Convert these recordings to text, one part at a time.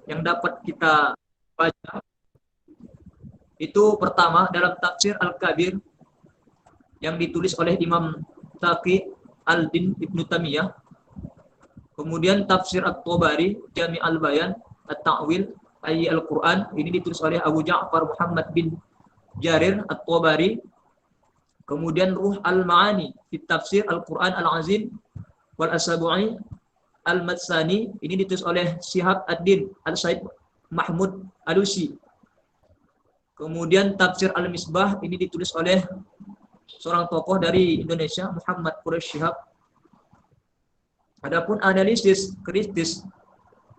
yang dapat kita baca itu pertama dalam tafsir Al-Kabir yang ditulis oleh Imam Taqi Al-Din Ibnu Tamiyah. Kemudian tafsir At-Tabari Jami' Al-Bayan At-Ta'wil Ayy Al-Quran, ini ditulis oleh Abu Ja'far Muhammad bin Jarir At-Tabari. Kemudian Ruh Al-Ma'ani di tafsir Al-Quran Al-Azim wal Asabu'i Al-Matsani, ini ditulis oleh Syihab Ad-Din Al-Said Mahmud Alusi. Kemudian tafsir Al-Misbah, ini ditulis oleh seorang tokoh dari Indonesia, Muhammad Quraish Shihab. Adapun analisis kritis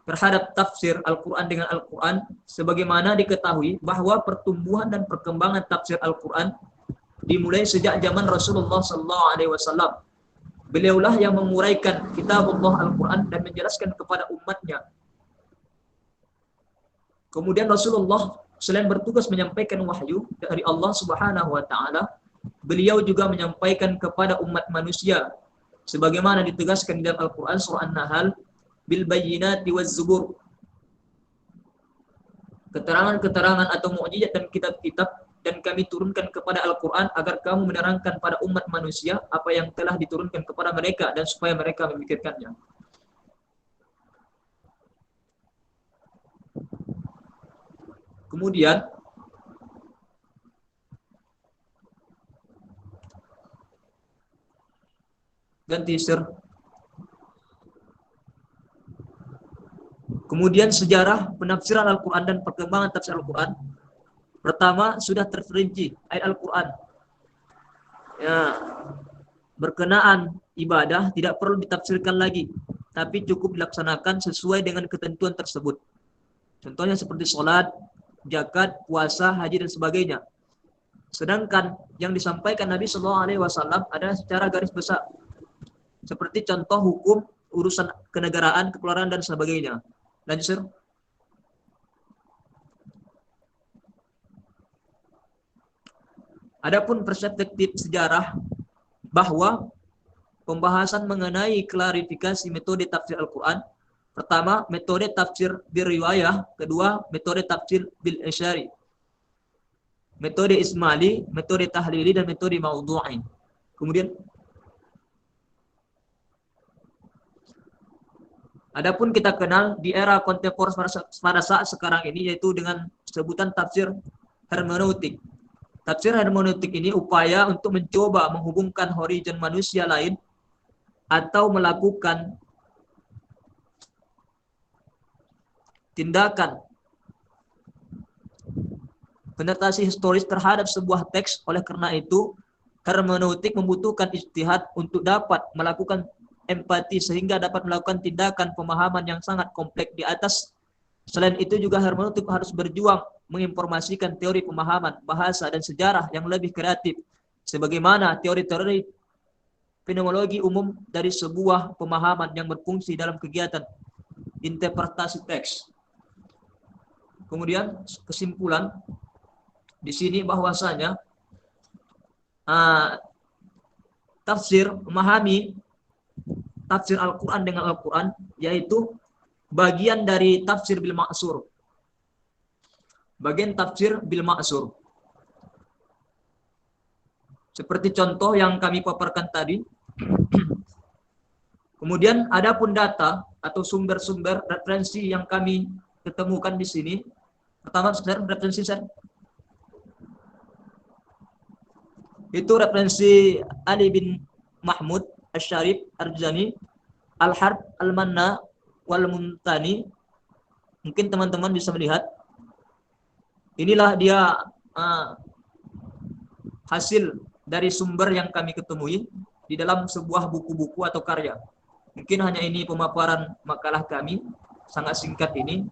terhadap tafsir Al-Quran dengan Al-Quran, sebagaimana diketahui bahwa pertumbuhan dan perkembangan tafsir Al-Quran dimulai sejak zaman Rasulullah SAW. Beliaulah yang menguraikan kitabullah Al-Quran dan menjelaskan kepada umatnya. Kemudian Rasulullah selain bertugas menyampaikan wahyu dari Allah Subhanahu wa taala, beliau juga menyampaikan kepada umat manusia sebagaimana ditegaskan di dalam Al-Qur'an surah An-Nahl, bil bayyinati waz zubur. Keterangan-keterangan atau mukjizat dan kitab-kitab, dan kami turunkan kepada Al-Qur'an agar kamu menerangkan pada umat manusia apa yang telah diturunkan kepada mereka dan supaya mereka memikirkannya. Kemudian ganti sir. Kemudian sejarah penafsiran Al-Quran dan perkembangan tafsir Al-Quran. Pertama, sudah terperinci ayat Al-Quran. Ya, berkenaan ibadah tidak perlu ditafsirkan lagi, tapi cukup dilaksanakan sesuai dengan ketentuan tersebut. Contohnya seperti sholat, zakat, puasa, haji dan sebagainya. Sedangkan yang disampaikan Nabi SAW adalah secara garis besar, seperti contoh hukum, urusan kenegaraan, kekeluargaan dan sebagainya. Lanjut, sir. Adapun perspektif sejarah bahwa pembahasan mengenai klarifikasi metode tafsir Al-Quran. Pertama, metode tafsir bil riwayah. Kedua, metode tafsir bil isyari. Metode ismali, metode tahlili, dan metode maudhu'i. Kemudian, adapun kita kenal di era kontemporer pada saat sekarang ini, yaitu dengan sebutan tafsir hermeneutik. Tafsir hermeneutik ini upaya untuk mencoba menghubungkan horizon manusia lain atau melakukan tindakan penetrasi historis terhadap sebuah teks. Oleh karena itu, hermeneutik membutuhkan ijtihad untuk dapat melakukan empati sehingga dapat melakukan tindakan pemahaman yang sangat kompleks di atas. Selain itu juga hermeneutik harus berjuang menginformasikan teori pemahaman, bahasa, dan sejarah yang lebih kreatif, sebagaimana teori-teori fenomenologi umum dari sebuah pemahaman yang berfungsi dalam kegiatan interpretasi teks. Kemudian kesimpulan di sini bahwasanya tafsir, memahami tafsir Al-Quran dengan Al-Quran, yaitu bagian dari tafsir bil ma'sur. Bagian tafsir bil ma'sur. Seperti contoh yang kami paparkan tadi. Kemudian adapun data atau sumber-sumber referensi yang kami ketemukan di sini. Pertama, referensi itu referensi Ali bin Mahmud Asy-Syarif Ar-Jani, Al-Harb Al-Manna wal Muntani. Mungkin teman-teman bisa melihat. Inilah dia hasil dari sumber yang kami ketemui di dalam sebuah buku-buku atau karya. Mungkin hanya ini pemaparan makalah kami, sangat singkat ini.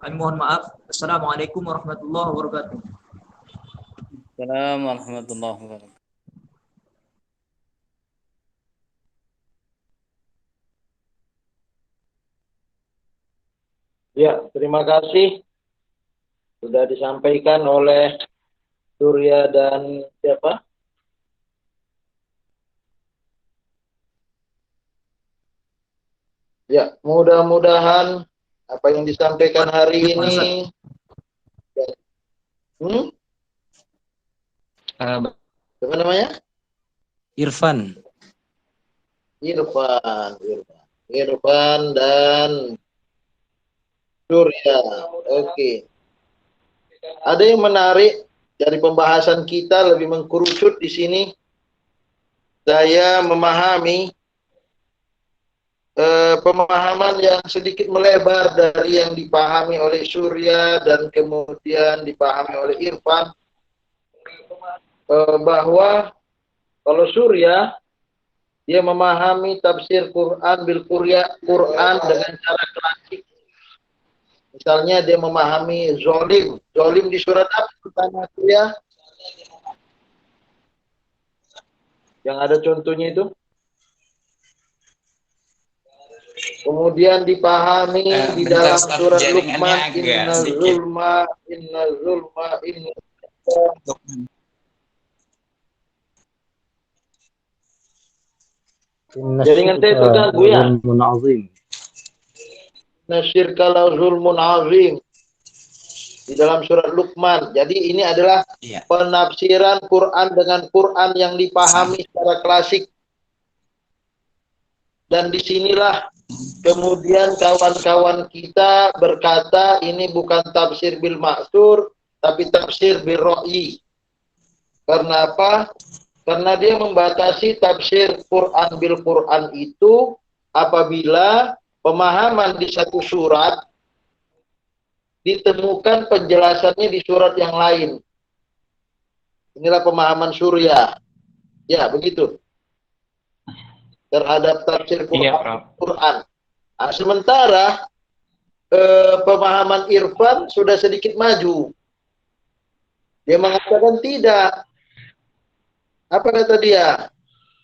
Kami mohon maaf. Assalamualaikum warahmatullahi wabarakatuh. Assalamualaikum warahmatullahi wabarakatuh. Ya, terima kasih sudah disampaikan oleh Surya dan siapa? Ya, mudah-mudahan Apa yang disampaikan hari ini? Apa namanya? Irfan. Irfan dan Surya. Oke. Ada yang menarik dari pembahasan kita lebih mengkerucut di sini. Saya memahami pemahaman yang sedikit melebar dari yang dipahami oleh Surya dan kemudian dipahami oleh Irfan, bahwa kalau Surya dia memahami tafsir Quran bil Quran dengan cara klasik. Misalnya dia memahami zolim. Zolim di surat apa pertama Surya? Yang ada contohnya itu. Kemudian dipahami di dalam surat Luqman, inna zulma. Jaringan saya terganggu ya. Nasyirka la zulmun azim di dalam surat Luqman. Jadi ini adalah penafsiran Quran dengan Quran yang dipahami secara klasik. Dan disinilah kemudian kawan-kawan kita berkata ini bukan tafsir bil ma'sur, tapi tafsir bil ro'i. Karena apa? Karena dia membatasi tafsir Quran bil Quran itu apabila pemahaman di satu surat ditemukan penjelasannya di surat yang lain. Inilah pemahaman Surya. Ya, begitu. Terhadap tafsir Quran. Nah, sementara pemahaman Irfan sudah sedikit maju. Dia mengatakan tidak. Apa kata dia?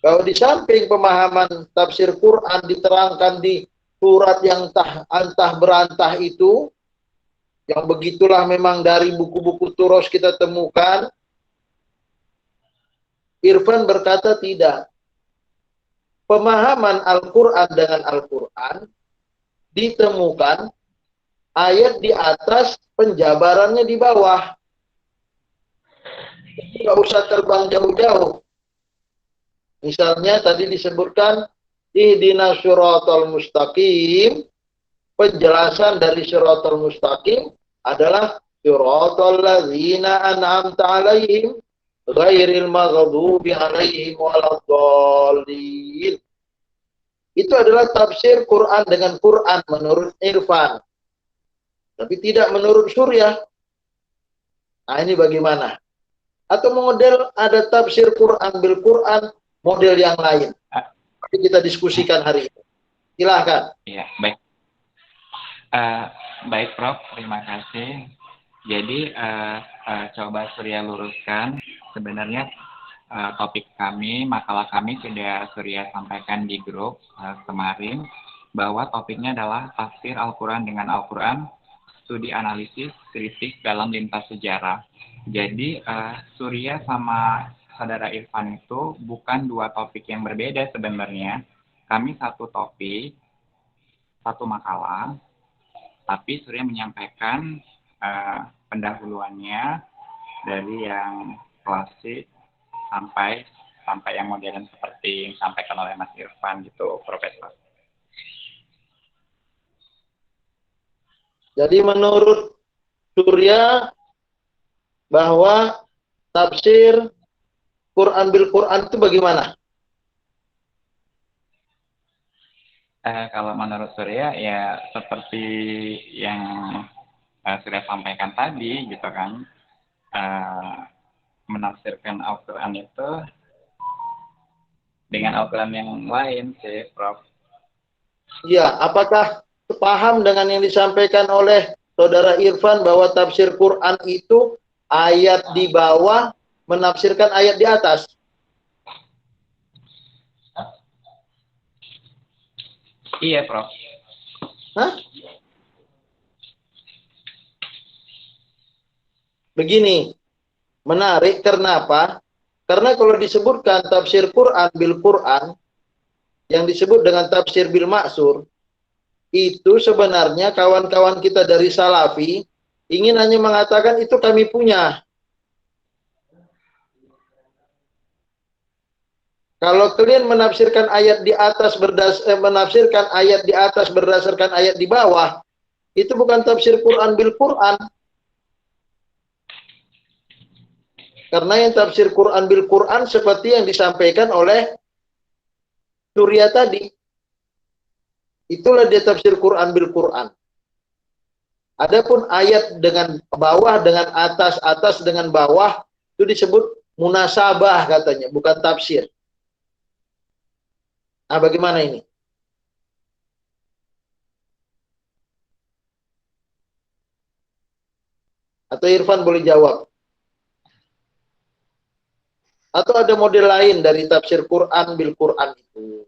Kalau di samping pemahaman tafsir Quran diterangkan di surat yang antah berantah itu, yang begitulah memang dari buku-buku Turos kita temukan, Irfan berkata tidak. Pemahaman Al-Quran dengan Al-Quran ditemukan ayat di atas, penjabarannya di bawah. Tidak usah terbang jauh-jauh. Misalnya tadi disebutkan ihdinas siratal mustaqim. Penjelasan dari siratal mustaqim adalah siratal ladzina an'amta 'alaihim ghairil maghdubi 'alaihim waladdallin. Itu adalah tafsir Quran dengan Quran menurut Irfan. Tapi tidak menurut Surya. Nah, ini bagaimana? Atau model ada tafsir Quran bil Quran, model yang lain. Tapi kita diskusikan hari ini. Silahkan. Iya, baik. Baik Prof, terima kasih. Jadi coba Surya luruskan. Sebenarnya topik kami, makalah kami sudah Surya sampaikan di grup kemarin, bahwa topiknya adalah tafsir Al-Quran dengan Al-Quran, studi analisis kritik dalam lintas sejarah. Jadi Surya sama saudara Irfan itu bukan dua topik yang berbeda sebenarnya. Kami satu topik, satu makalah, tapi Surya menyampaikan pendahuluannya dari yang klasik sampai yang modern seperti yang disampaikan oleh Mas Irfan gitu, Profesor. Jadi menurut Surya bahwa tafsir Quran bil Quran itu bagaimana? Kalau menurut Surya ya seperti yang Surya sampaikan tadi gitu kan, menafsirkan Al-Quran itu dengan Al-Quran yang lain sih, Prof. Ya, apakah sepaham dengan yang disampaikan oleh saudara Irfan bahwa tafsir Quran itu ayat di bawah menafsirkan ayat di atas? Iya, Prof. Hah? Begini, menarik karena apa? Karena kalau disebutkan tafsir Quran bil Quran, yang disebut dengan tafsir bil maksur, itu sebenarnya kawan-kawan kita dari Salafi ingin hanya mengatakan itu kami punya. Kalau kalian menafsirkan ayat di atas menafsirkan ayat di atas berdasarkan ayat di bawah, itu bukan tafsir Quran bil Quran. Karena yang tafsir Quran bil Quran seperti yang disampaikan oleh Surya tadi. Itulah dia tafsir Quran bil Quran. Adapun ayat dengan bawah dengan atas, atas dengan bawah itu disebut munasabah katanya, bukan tafsir. Nah, bagaimana ini? Atau Irfan boleh jawab? Atau ada model lain dari tafsir Quran bil Quran itu?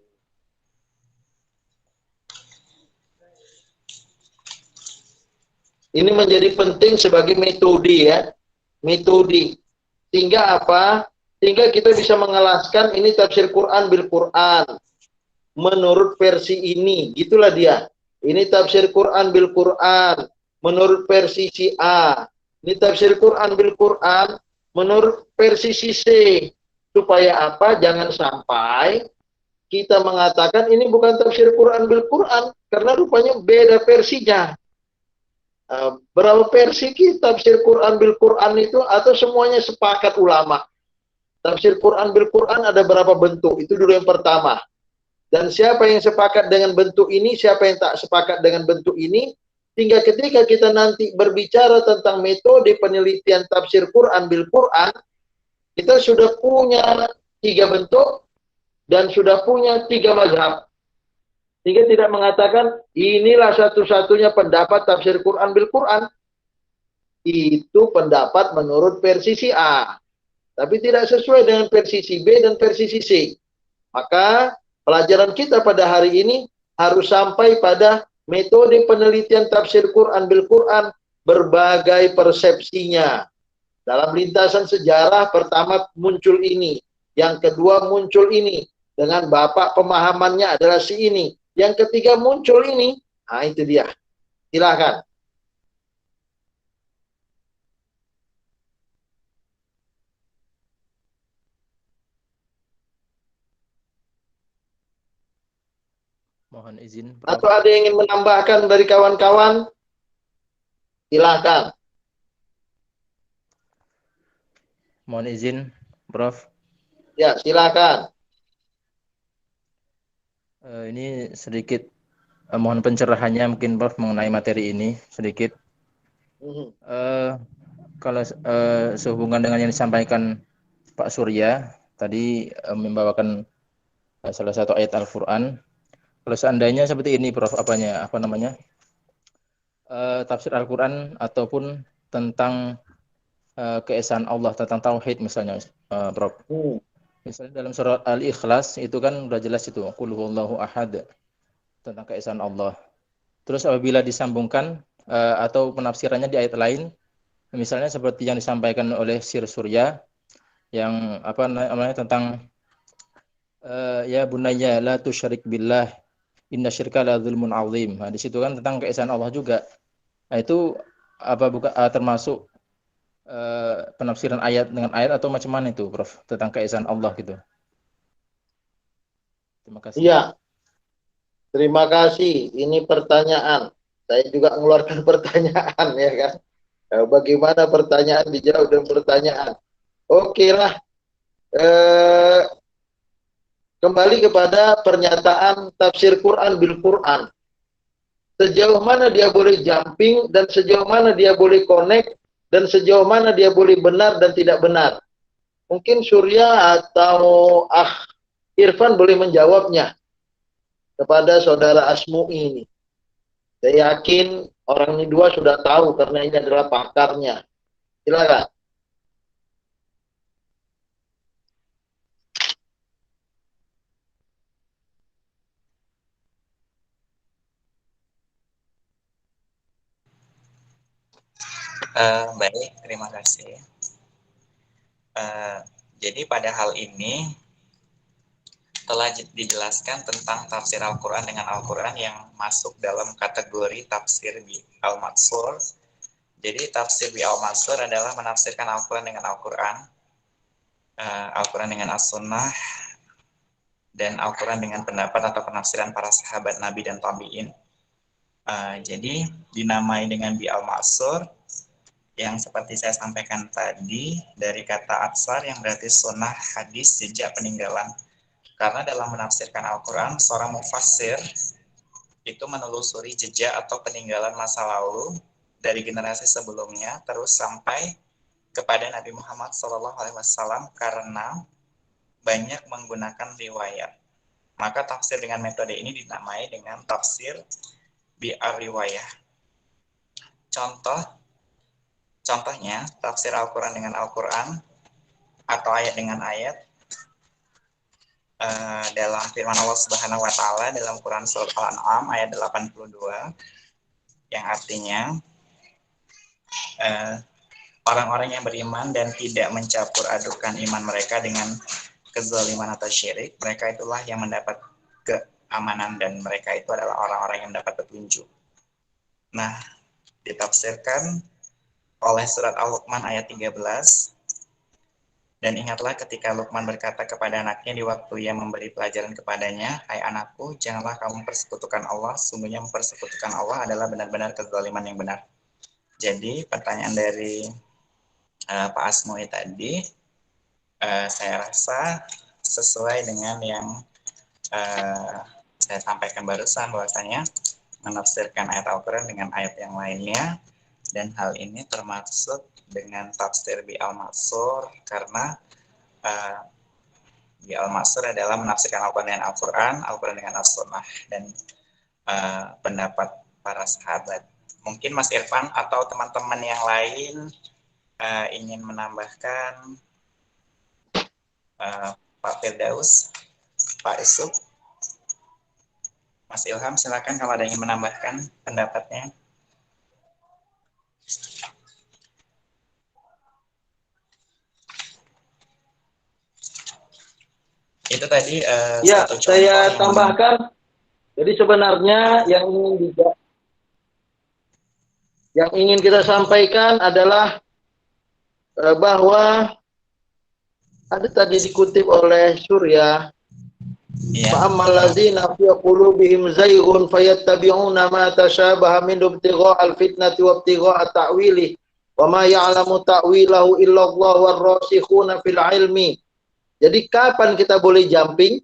Ini menjadi penting sebagai metode ya. Metode. Sehingga apa? Sehingga kita bisa mengelaskan ini tafsir Quran bil Quran. Menurut versi ini, gitulah dia. Ini tafsir Quran bil Quran menurut versi si A. Ini tafsir Quran bil Quran menurut versi si C. Supaya apa? Jangan sampai kita mengatakan ini bukan tafsir Quran bil Quran karena rupanya beda versinya. Berapa versi tafsir Quran bil Quran itu atau semuanya sepakat ulama? Tafsir Quran bil Quran ada berapa bentuk? Itu dulu yang pertama. Dan siapa yang sepakat dengan bentuk ini, siapa yang tak sepakat dengan bentuk ini, sehingga ketika kita nanti berbicara tentang metode penelitian tafsir Quran bil Quran, kita sudah punya 3 bentuk dan sudah punya 3 mazhab. Sehingga tidak mengatakan inilah satu-satunya pendapat tafsir Quran bil Quran. Itu pendapat menurut versi si A. Tapi tidak sesuai dengan versi si B dan versi si C. Maka pelajaran kita pada hari ini harus sampai pada metode penelitian tafsir Quran bil Quran berbagai persepsinya. Dalam lintasan sejarah pertama muncul ini, yang kedua muncul ini, dengan bapak pemahamannya adalah si ini, yang ketiga muncul ini. Nah itu dia. Silakan. Mohon izin, Prof. Atau ada yang ingin menambahkan dari kawan-kawan? Silakan. Mohon izin, Prof. Ya, silakan. Ini sedikit mohon pencerahannya mungkin Prof mengenai materi ini sedikit. Kalau sehubungan dengan yang disampaikan Pak Surya tadi membawakan salah satu ayat Al-Qur'an. Kalau seandainya seperti ini Prof, tafsir Al-Qur'an ataupun tentang keesaan Allah, tentang tauhid misalnya Prof. Misalnya dalam surat Al-Ikhlas itu kan udah jelas itu qul huwallahu ahad tentang keesaan Allah. Terus apabila disambungkan atau penafsirannya di ayat lain, misalnya seperti yang disampaikan oleh Sir Surya yang tentang ya bunayya la tusyrik billah inna syirka la dzulmun azim. Nah, di situ kan tentang keesaan Allah juga. Nah, itu termasuk penafsiran ayat dengan ayat atau macam mana itu, Prof, tentang keesaan Allah gitu. Terima kasih. Iya. Terima kasih. Ini pertanyaan. Saya juga mengeluarkan pertanyaan ya kan. Bagaimana pertanyaan dijawab dengan pertanyaan. Oke lah. Kembali kepada pernyataan tafsir Quran bil Quran. Sejauh mana dia boleh jumping dan sejauh mana dia boleh connect dan sejauh mana dia boleh benar dan tidak benar. Mungkin Surya atau Irfan boleh menjawabnya kepada saudara Asmu'i ini. Saya yakin orang ini dua sudah tahu karena ini adalah pakarnya. Silakan. Baik, terima kasih. Jadi pada hal ini telah dijelaskan tentang tafsir Al-Quran dengan Al-Quran yang masuk dalam kategori tafsir bi al-maksur. Jadi tafsir bi al-maksur adalah menafsirkan Al-Quran dengan Al-Quran, Al-Quran dengan As-Sunnah, dan Al-Quran dengan pendapat atau penafsiran para sahabat Nabi dan Tabi'in. Jadi dinamai dengan bi al-maksur yang seperti saya sampaikan tadi dari kata atsar yang berarti sunnah, hadis, jejak peninggalan. Karena dalam menafsirkan Al-Quran, seorang mufassir itu menelusuri jejak atau peninggalan masa lalu dari generasi sebelumnya terus sampai kepada Nabi Muhammad SAW karena banyak menggunakan riwayat. Maka tafsir dengan metode ini dinamai dengan tafsir bi'ar-riwayah. Contohnya, tafsir Al-Quran dengan Al-Quran atau ayat dengan ayat dalam firman Allah Subhanahu wa taala dalam Quran surat Al-An'am ayat 82 yang artinya orang-orang yang beriman dan tidak mencampur adukan iman mereka dengan kezaliman atau syirik, mereka itulah yang mendapat keamanan dan mereka itu adalah orang-orang yang mendapat petunjuk. Nah, ditafsirkan oleh surat Al-Luqman ayat 13. Dan ingatlah ketika Luqman berkata kepada anaknya di waktu ia memberi pelajaran kepadanya, "Hai anakku, janganlah kamu persekutukan Allah, sungguhnya mempersekutukan Allah adalah benar-benar kezaliman yang benar." Jadi pertanyaan dari Pak Asmui tadi, saya rasa sesuai dengan yang saya sampaikan barusan, bahwasanya menafsirkan ayat Al-Quran dengan ayat yang lainnya, dan hal ini termasuk dengan tafsir bi al-maksur karena bi al-maksur adalah menafsirkan Al-Quran dengan Al-Quran, Al-Quran dengan As-Sunnah, dan pendapat para sahabat. Mungkin Mas Irfan atau teman-teman yang lain ingin menambahkan, Pak Firdaus, Pak Isuk, Mas Ilham, silakan kalau ada yang ingin menambahkan pendapatnya. Itu tadi ya, satu contoh saya yang tambahkan. Jadi sebenarnya yang ingin kita sampaikan adalah bahwa ada tadi dikutip oleh Surya, fa'ammal ladzina fi qulubihim zayghun fayattabi'una ma tashabaha minhu ibtigha'al fitnati wa ibtigha'a ta'wilih wa ma ya'lamu ta'wilahu illallah war-rasikhuna fil ilmi. Jadi kapan kita boleh jumping?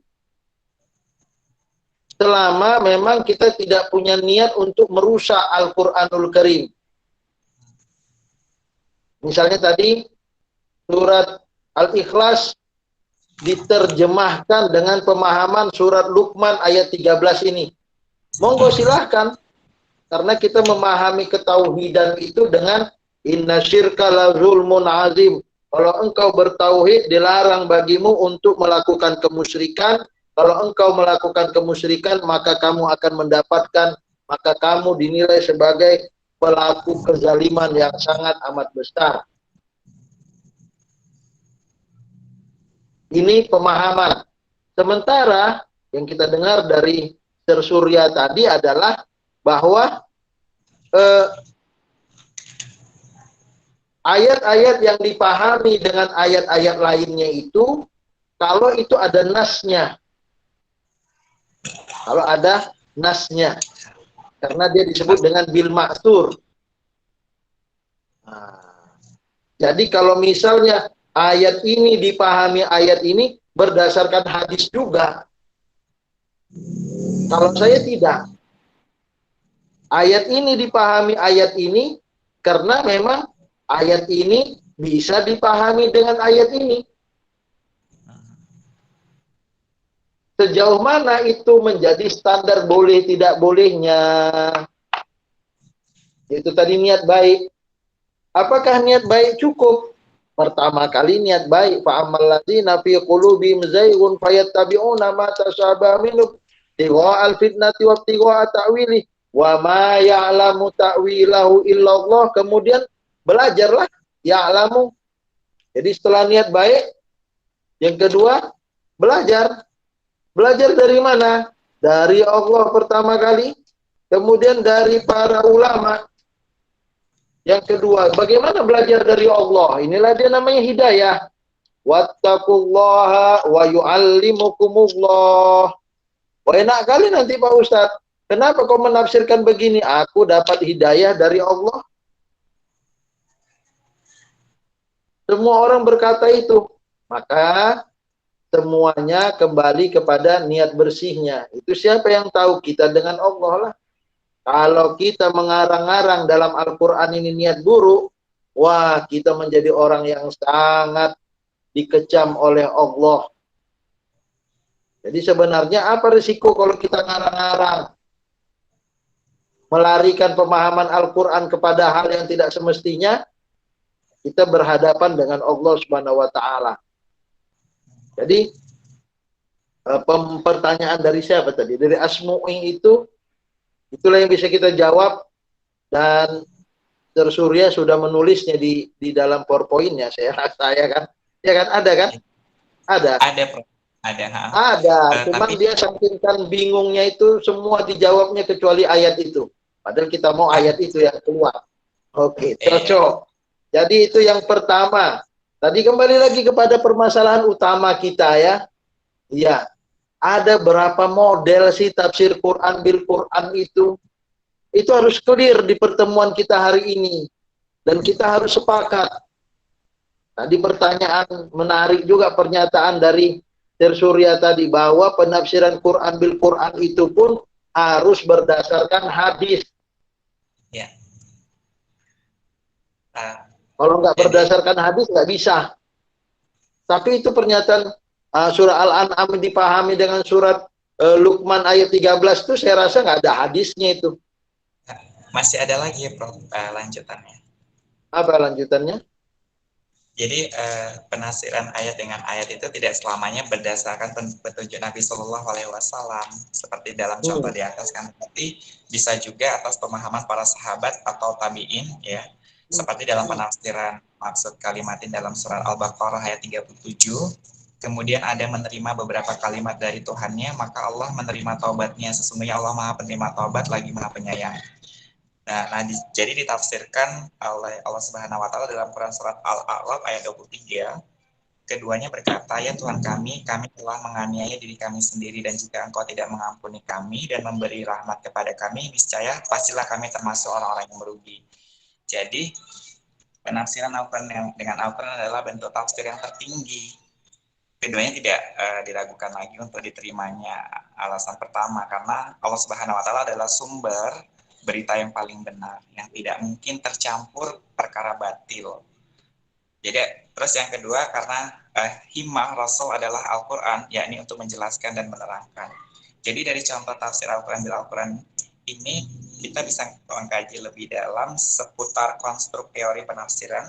Selama memang kita tidak punya niat untuk merusak Al-Qur'anul Karim. Misalnya tadi surat Al-Ikhlas diterjemahkan dengan pemahaman surat Luqman ayat 13 ini. Monggo silahkan. Karena kita memahami ketauhidan itu dengan inna syirka la zulmun azim. Kalau engkau bertauhid, dilarang bagimu untuk melakukan kemusyrikan. Kalau engkau melakukan kemusyrikan, maka kamu akan mendapatkan, maka kamu dinilai sebagai pelaku kezaliman yang sangat amat besar. Ini pemahaman. Sementara yang kita dengar dari Sir Surya tadi adalah bahwa ayat-ayat yang dipahami dengan ayat-ayat lainnya itu, kalau itu ada nasnya. Kalau ada nasnya. Karena dia disebut dengan bil maksur. Jadi kalau misalnya ayat ini dipahami ayat ini berdasarkan hadis juga. Kalau saya tidak. Ayat ini dipahami ayat ini karena memang ayat ini bisa dipahami dengan ayat ini. Sejauh mana itu menjadi standar boleh tidak bolehnya? Itu tadi niat baik. Apakah niat baik cukup? Pertama kali niat baik. Fa'amal ladzina fi qulubihim zayghun fayattabi'una ma tashabaha minhu ibtigha'al fitnati wa ibtigha'a ta'wilih wa ma ya'lamu ta'wilahu illallah. Kemudian belajarlah ya'lamu. Jadi setelah niat baik, yang kedua belajar. Belajar dari mana? Dari Allah pertama kali, kemudian dari para ulama. Yang kedua, bagaimana belajar dari Allah? Inilah dia namanya hidayah. Wattaqullaha wa yu'allimukumullah. Wah, enak kali nanti Pak Ustadz. Kenapa kau menafsirkan begini? Aku dapat hidayah dari Allah. Semua orang berkata itu. Maka semuanya kembali kepada niat bersihnya. Itu siapa yang tahu? Kita dengan Allah lah. Kalau kita mengarang-arang dalam Al-Quran ini niat buruk, wah kita menjadi orang yang sangat dikecam oleh Allah. Jadi sebenarnya apa risiko kalau kita ngarang-ngarang? Melarikan pemahaman Al-Quran kepada hal yang tidak semestinya, kita berhadapan dengan Allah Subhanahu wa Ta'ala. Jadi pertanyaan dari siapa tadi? Dari Asmu'i itu, itulah yang bisa kita jawab, dan Dr. Surya sudah menulisnya di dalam PowerPoint-nya, saya rasa ya kan? Ya kan, ada kan? Ada. Ada, Prof. Ada. Ada. Cuman Tapi dia saking bingungnya itu semua dijawabnya kecuali ayat itu. Padahal kita mau ayat itu yang keluar. Oke, cocok. Jadi itu yang pertama. Tadi kembali lagi kepada permasalahan utama kita ya. Iya. Ada berapa model sih tafsir Quran bil Quran itu? Itu harus clear di pertemuan kita hari ini. Dan kita harus sepakat. Tadi pertanyaan menarik juga pernyataan dari Dr. Surya tadi, bahwa penafsiran Quran bil Quran itu pun harus berdasarkan hadis. ya. Kalau nggak berdasarkan hadis nggak bisa. Tapi itu pernyataan surah Al-An'am dipahami dengan surat Luqman ayat 13 itu saya rasa nggak ada hadisnya itu. Masih ada lagi, Prof, lanjutannya. Apa lanjutannya? Jadi penafsiran ayat dengan ayat itu tidak selamanya berdasarkan petunjuk Nabi Shallallahu Alaihi Wasallam seperti dalam contoh di atas kan, tapi bisa juga atas pemahaman para sahabat atau tabiin ya, seperti dalam penafsiran maksud kalimatin dalam surat Al-Baqarah ayat 37. Kemudian ada menerima beberapa kalimat dari Tuhannya, maka Allah menerima taubatnya. Sesungguhnya Allah Maha Penerima Taubat lagi Maha Penyayang. Nah, jadi ditafsirkan oleh Allah Subhanahu wa Ta'ala dalam Quran surat Al-A'raf ayat 23. Keduanya berkata, ya Tuhan kami telah menganiaya diri kami sendiri, dan jika Engkau tidak mengampuni kami dan memberi rahmat kepada kami, niscaya pastilah kami termasuk orang-orang yang merugi. Jadi penafsiran Al-Quran dengan Al-Quran adalah bentuk tafsir yang tertinggi. Keduanya tidak diragukan lagi untuk diterimanya. Alasan pertama, karena Allah Subhanahu wa Ta'ala adalah sumber berita yang paling benar, yang tidak mungkin tercampur perkara batil. Jadi terus yang kedua, karena himmah Rasul adalah Al-Quran, yakni untuk menjelaskan dan menerangkan. Jadi dari contoh tafsir Al-Quran bil Al-Quran ini, kita bisa mengkaji lebih dalam seputar konstruk teori penafsiran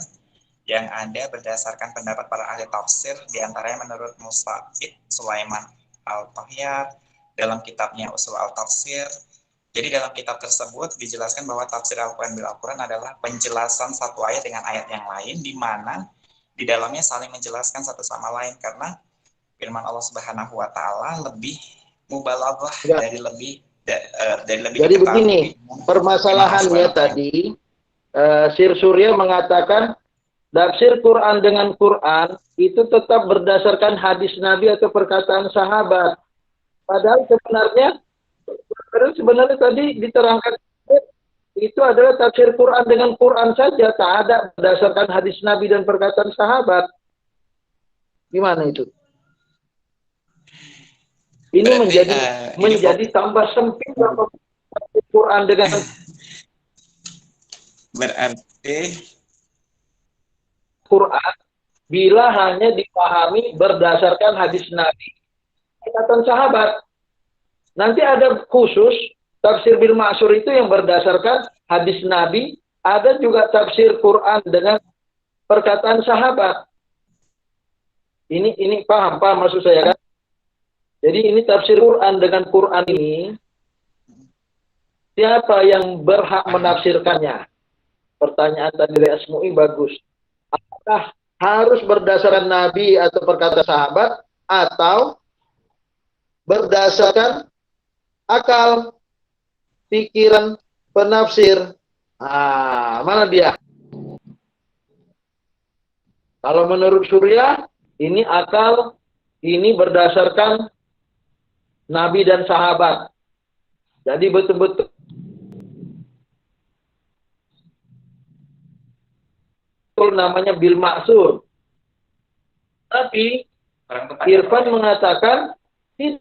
yang ada berdasarkan pendapat para ahli tafsir, diantaranya menurut Mustafid Sulaiman Al-Tahyat dalam kitabnya Usul Al-Tafsir. Jadi dalam kitab tersebut dijelaskan bahwa tafsir Al-Quran bil Al-Quran adalah penjelasan satu ayat dengan ayat yang lain, di mana di dalamnya saling menjelaskan satu sama lain, karena firman Allah Subhanahu wa Ta'ala lebih mubalaghah dari lebih Jadi begini, permasalahannya tadi Sir Surya mengatakan tafsir Quran dengan Quran itu tetap berdasarkan hadis Nabi atau perkataan sahabat. Padahal sebenarnya tadi diterangkan itu adalah tafsir Quran dengan Quran saja, tak ada berdasarkan hadis Nabi dan perkataan sahabat. Gimana itu? Ini menjadi tambah sempit tafsir Quran dengan berarti Quran bila hanya dipahami berdasarkan hadis Nabi, perkataan sahabat. Nanti ada khusus tafsir bil ma'sur itu yang berdasarkan hadis Nabi, ada juga tafsir Quran dengan perkataan sahabat. Ini paham maksud saya kan? Jadi ini tafsir Quran dengan Quran ini, siapa yang berhak menafsirkannya? Pertanyaan tadi dari Asmu'i bagus. Apakah harus berdasarkan Nabi atau perkataan sahabat, atau berdasarkan akal, pikiran, penafsir. Mana dia? Kalau menurut Surya, ini akal, ini berdasarkan Nabi dan sahabat. Jadi betul-betul namanya bil maksur. Tapi Irfan mengatakan tidak.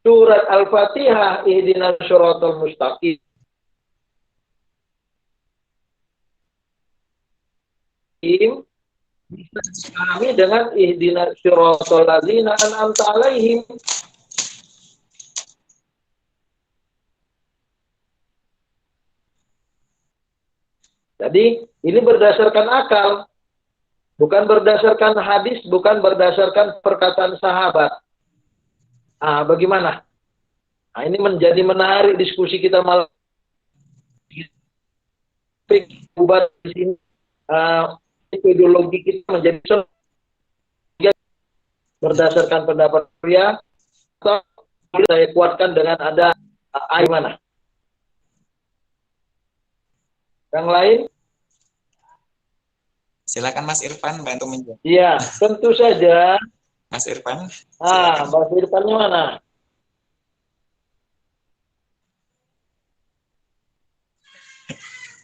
Surat Al-Fatihah, ihdinas syiratal mustaqim. Kami dengan ihdinas syiratal ladzina an'amta alaihim. Jadi ini berdasarkan akal, bukan berdasarkan hadis, bukan berdasarkan perkataan sahabat. Bagaimana? Ini menjadi menarik diskusi kita malam. Ubah di sini ideologi kita menjadi berdasarkan pendapat pria, atau saya kuatkan dengan ada mana? Yang lain? Silakan Mas Irfan bantu menjawab. Iya, tentu saja. Mas Irfan. Mas Irfannya mana?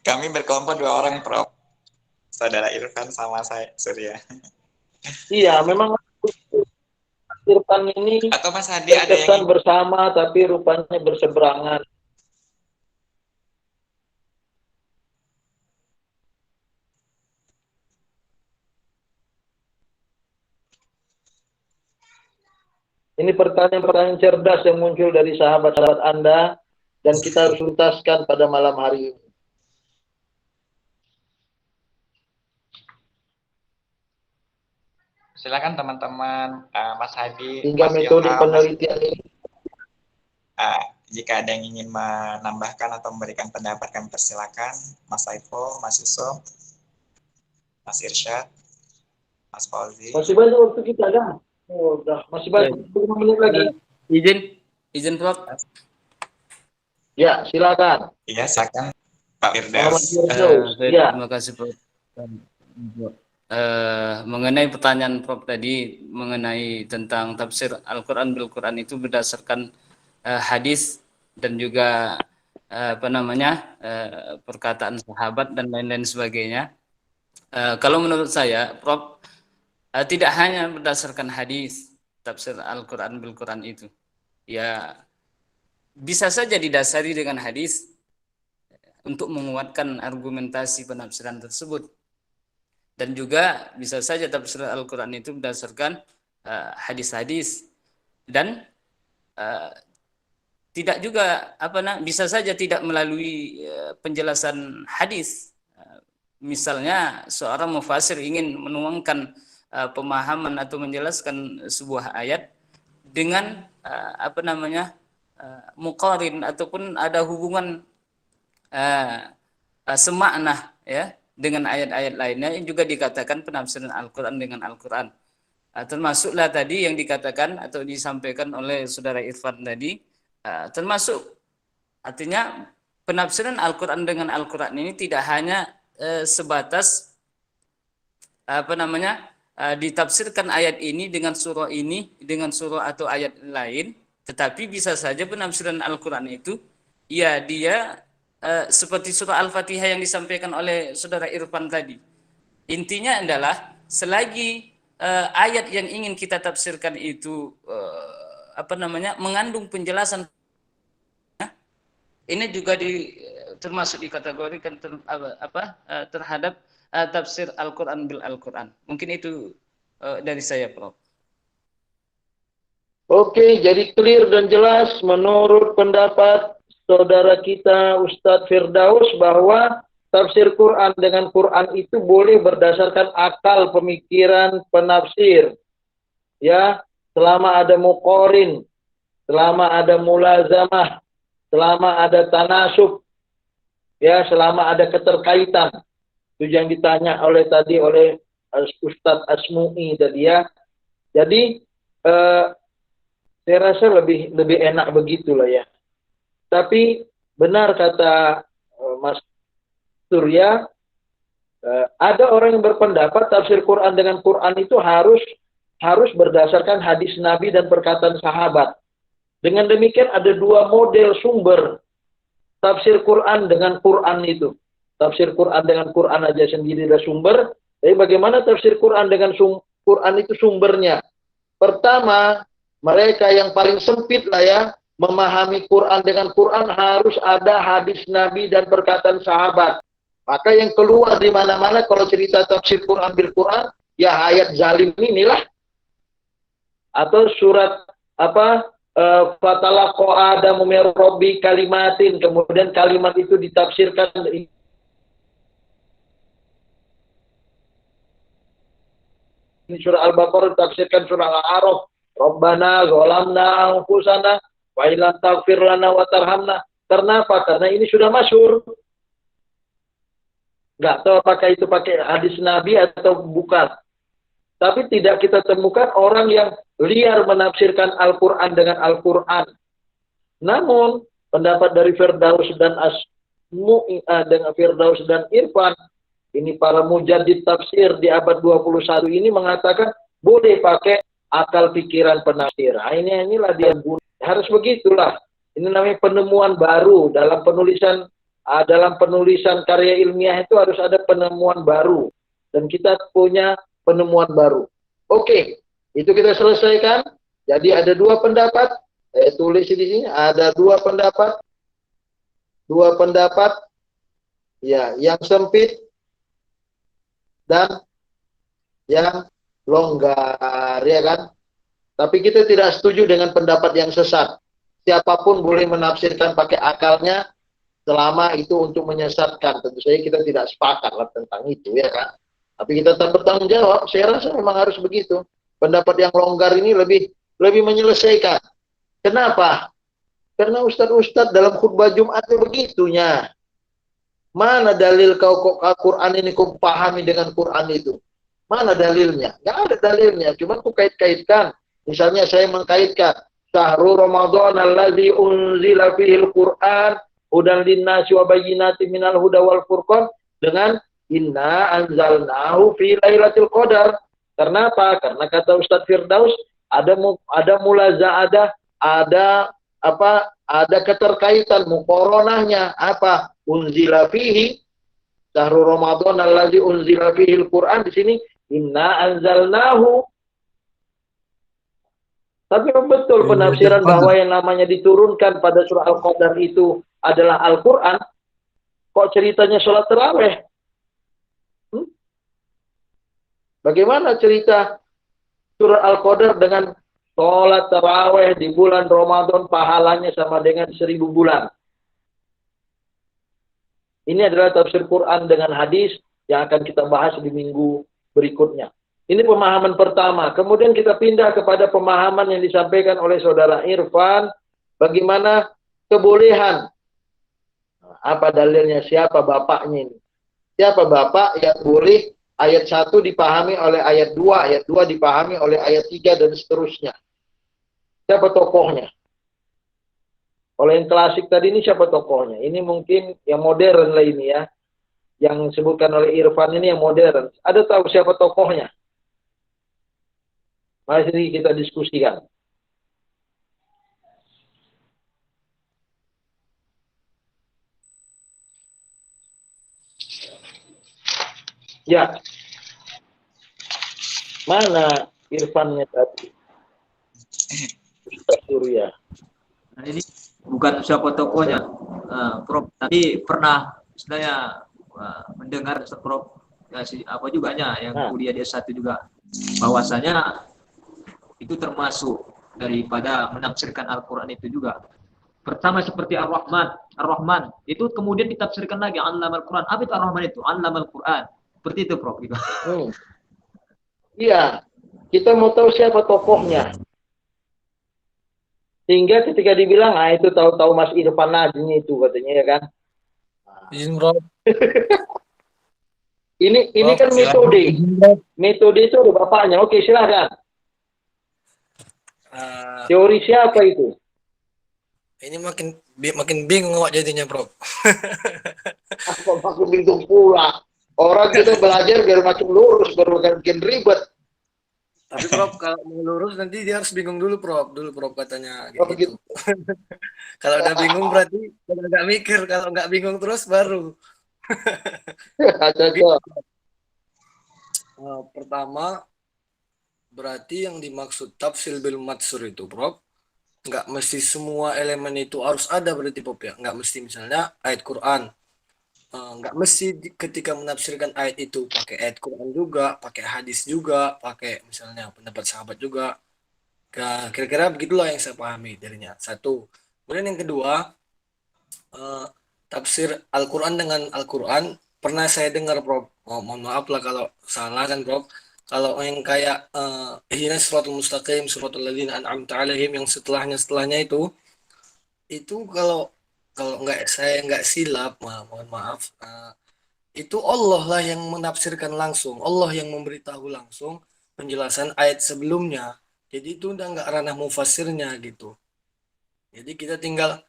Kami berkelompok 2 orang, Prof. Saudara Irfan sama saya, Surya. Iya, memang Irfan ini atau Mas Hadi ada yang bersama tapi rupanya berseberangan. Ini pertanyaan-pertanyaan cerdas yang muncul dari sahabat-sahabat Anda dan kita harus tuntaskan pada malam hari ini. Silakan teman-teman, Mas Hadi, hingga Mas metode Ilham, penelitian ini. Jika ada yang ingin menambahkan atau memberikan pendapat, kami persilakan. Mas Saiful, Mas Yusuf, Mas Irsyad, Mas Fauzi. Masih banyak waktu kita kan? Udah, masih banyak 5 menit lagi. Izin Prof. Ya, silakan. Iya, silakan Pak Firdaus. Terima kasih Prof. Mengenai pertanyaan Prof tadi mengenai tentang tafsir Al-Quran bil Quran itu berdasarkan hadis dan juga perkataan sahabat dan lain-lain sebagainya. Kalau menurut saya, Prof, tidak hanya berdasarkan hadis tafsir Al-Quran bil Quran itu, ya bisa saja didasari dengan hadis untuk menguatkan argumentasi penafsiran tersebut. Dan juga bisa saja tafsir Al-Quran itu berdasarkan hadis-hadis dan tidak juga bisa saja tidak melalui penjelasan hadis. Misalnya seorang mufasir ingin menuangkan pemahaman atau menjelaskan sebuah ayat dengan muqarin ataupun ada hubungan semakna ya dengan ayat-ayat lainnya yang juga dikatakan penafsiran Al-Quran dengan Al-Quran. Termasuklah tadi yang dikatakan atau disampaikan oleh saudara Irfan tadi, termasuk artinya penafsiran Al-Quran dengan Al-Quran ini tidak hanya sebatas ditafsirkan ayat ini dengan surah atau ayat lain, tetapi bisa saja penafsiran Al-Quran itu ya dia seperti surah Al-Fatihah yang disampaikan oleh saudara Irfan tadi. Intinya adalah selagi ayat yang ingin kita tafsirkan itu mengandung penjelasan, ini juga termasuk dikategorikan terhadap tafsir Al-Quran bil Al-Quran. Mungkin itu dari saya, Prof. Oke, jadi clear dan jelas menurut pendapat saudara kita Ustadz Firdaus bahwa tafsir Quran dengan Quran itu boleh berdasarkan akal, pemikiran, penafsir. Ya, selama ada muqarin, selama ada mulazamah, selama ada tanasub, ya, selama ada keterkaitan. Itu yang ditanya oleh Ustadz Asmu'i tadi ya. Jadi saya rasa lebih enak begitulah ya. Tapi benar kata Mas Surya, ada orang yang berpendapat tafsir Quran dengan Quran itu harus berdasarkan hadis Nabi dan perkataan sahabat. Dengan demikian ada dua model sumber tafsir Quran dengan Quran itu. Tafsir Quran dengan Quran aja sendiri ada sumber. Tapi bagaimana tafsir Quran dengan Quran itu sumbernya? Pertama, mereka yang paling sempit lah ya, memahami Quran dengan Quran harus ada hadis Nabi dan perkataan sahabat. Maka yang keluar di mana-mana kalau cerita tafsir Quran bil Quran, ya ayat zalim inilah. Atau surat fatalaqa Adamu min Rabbi kalimatin, kemudian kalimat itu ditafsirkan ini surah Al-Baqarah ditafsirkan surah Al-A'raf, Rabbana zalamna anfusana wa illam taghfir lana wa tarhamna. Kenapa? Karena ini sudah masyhur. Enggak tahu apakah itu pakai hadis Nabi atau bukan. Tapi tidak kita temukan orang yang liar menafsirkan Al-Quran dengan Al-Quran. Namun, pendapat dari Firdaus dan dengan Firdaus dan Irfan, ini para mujaddid tafsir di abad 21 ini mengatakan boleh pakai akal pikiran penafsir. Nah, inilah dia harus begitulah. Ini namanya penemuan baru dalam penulisan karya ilmiah itu harus ada penemuan baru dan kita punya penemuan baru. Oke, itu kita selesaikan. Jadi ada dua pendapat. Saya tulis di sini ada dua pendapat. Dua pendapat. Ya, yang sempit dan yang longgar, ya kan? Tapi kita tidak setuju dengan pendapat yang sesat. Siapapun boleh menafsirkan pakai akalnya selama itu untuk menyesatkan. Tentu saja kita tidak sepakat lah tentang itu, ya kan? Tapi kita tetap bertanggung jawab. Saya rasa memang harus begitu. Pendapat yang longgar ini lebih menyelesaikan. Kenapa? Karena ustadz-ustadz dalam khutbah Jumatnya begitunya. Mana dalil kok Al-Quran ini kau pahami dengan Quran itu? Mana dalilnya? Nggak ada dalilnya. Cuma aku kait-kaitkan. Misalnya saya mengkaitkan Syahrul Ramadan allazi unzila fihil Quran hudan linnasi wa bayyinatin minal huda wal furqan dengan inna anzalnahu fi lailatul qadar. Karena apa? Karena kata Ustadz Firdaus ada mulaza'adah, ada keterkaitan muqaranahnya apa? Unzila fihi syahrul Ramadan allazi unzila fihi al-Quran, di sini inna anzalnahu. Tapi betul penafsiran bahwa yang namanya diturunkan pada surah Al-Qadar itu adalah Al-Quran. Kok ceritanya sholat tarawih? Bagaimana cerita surah Al-Qadar dengan sholat tarawih di bulan Ramadan pahalanya sama dengan 1000 bulan? Ini adalah tafsir Quran dengan hadis yang akan kita bahas di minggu berikutnya. Ini pemahaman pertama. Kemudian kita pindah kepada pemahaman yang disampaikan oleh saudara Irfan. Bagaimana kebolehan. Apa dalilnya? Siapa bapaknya ini? Siapa bapak yang boleh ayat 1 dipahami oleh ayat 2, ayat 2 dipahami oleh ayat 3, dan seterusnya. Siapa tokohnya? Kalau yang klasik tadi ini siapa tokohnya? Ini mungkin yang modern lah ini ya. Yang disebutkan oleh Irfan ini yang modern. Ada tahu siapa tokohnya? Mari kita diskusikan. Ya. Mana Irfannya tadi? Ustaz Surya. Nah, ini bukan siapa tokohnya, Prof. Tadi pernah istilahnya mendengar Prof. Ya, apa juganya yang kuliah di S1 juga, bahwasanya itu termasuk daripada menafsirkan Al-Quran itu juga. Pertama seperti Ar-Rahman itu kemudian ditafsirkan lagi Allamal Quran. Apa itu Ar-Rahman itu? Allamal Quran. Seperti itu, Prof. Gitu. Iya, kita mau tahu siapa tokohnya. Sehingga ketika dibilang, itu tahu-tahu Mas Irfan Najmi itu katanya, ya kan? Izin, Prof. Ini kan metode. Metode itu ada bapaknya. Oke, silakan. Teori siapa itu? Ini makin bingung awak jadinya, Prof. Apa makin bingung pula? Orang kita belajar biar makin lurus, baru makin ribet. Tapi Prof, kalau mau lurus nanti dia harus bingung dulu, Prof. Dulu Prof katanya Oh, gitu. Kalau udah bingung berarti nggak mikir. Kalau nggak bingung terus baru. Cocok. Pertama, berarti yang dimaksud tafsir bil matsur itu, Prof, nggak mesti semua elemen itu harus ada berarti, Prof, ya. Nggak mesti misalnya ayat Quran. Nggak mesti ketika menafsirkan ayat itu pakai ayat Quran juga, pakai hadis juga, pakai misalnya pendapat sahabat juga. Kira-kira begitulah yang saya pahami darinya. Satu. Kemudian yang kedua, tafsir Al-Quran dengan Al-Quran pernah saya dengar, Prof. Mohon maaf lah kalau salah kan, Prof. Kalau yang kayak ihdinas siratal mustaqim, siratal ladzina an'amta 'alaihim, yang setelahnya itu kalau saya nggak silap, mohon maaf, itu Allah lah yang menafsirkan langsung, Allah yang memberitahu langsung penjelasan ayat sebelumnya. Jadi itu udah nggak ranah mufassirnya gitu. Jadi kita tinggal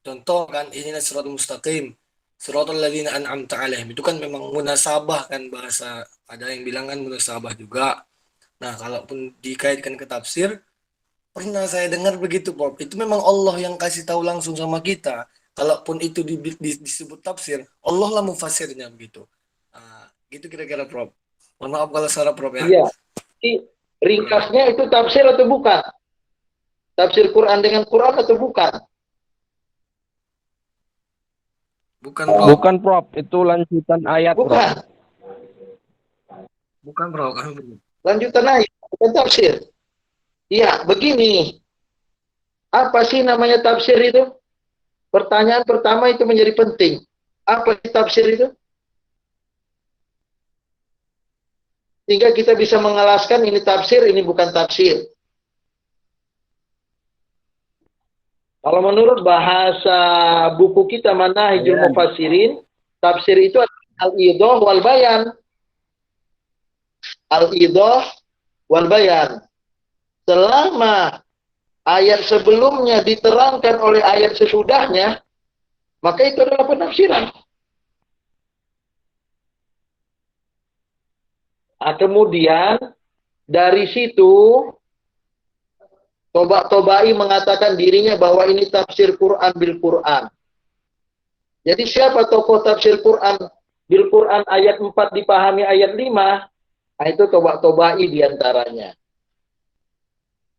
contoh kan, ini siratal mustaqim, siratal ladzina an'amta 'alaihim, itu kan memang munasabah kan, bahasa ada yang bilang kan munasabah juga. Nah, kalaupun dikaitkan ke tafsir, pernah saya dengar begitu, Prof. Itu memang Allah yang kasih tahu langsung sama kita. Kalaupun itu disebut tafsir, Allah lah mufasirnya begitu. Gitu kira-kira, Prof. Mohon maaf kalau salah, Prof, ya. Iya. Ringkasnya itu tafsir atau bukan? Tafsir Quran dengan Quran atau bukan? Bukan, Prof. Bukan, Prof. Itu lanjutan ayat, Bukan. Prof. Bukan, Prof. Lanjutan ayat, bukan tafsir. Iya, begini. Apa sih namanya tafsir itu? Pertanyaan pertama itu menjadi penting. Apa sih tafsir itu? Sehingga kita bisa mengelaskan ini tafsir, ini bukan tafsir. Kalau menurut bahasa buku kita Manahijul Mufassirin, tafsir itu adalah al-idah wal bayan. Al-idah wal bayan. Selama ayat sebelumnya diterangkan oleh ayat sesudahnya, maka itu adalah penafsiran. Kemudian dari situ Tobai mengatakan dirinya bahwa ini tafsir Quran bil Quran. Jadi siapa tokoh tafsir Quran bil Quran ayat 4 dipahami ayat 5? Nah, itu Tobai diantaranya.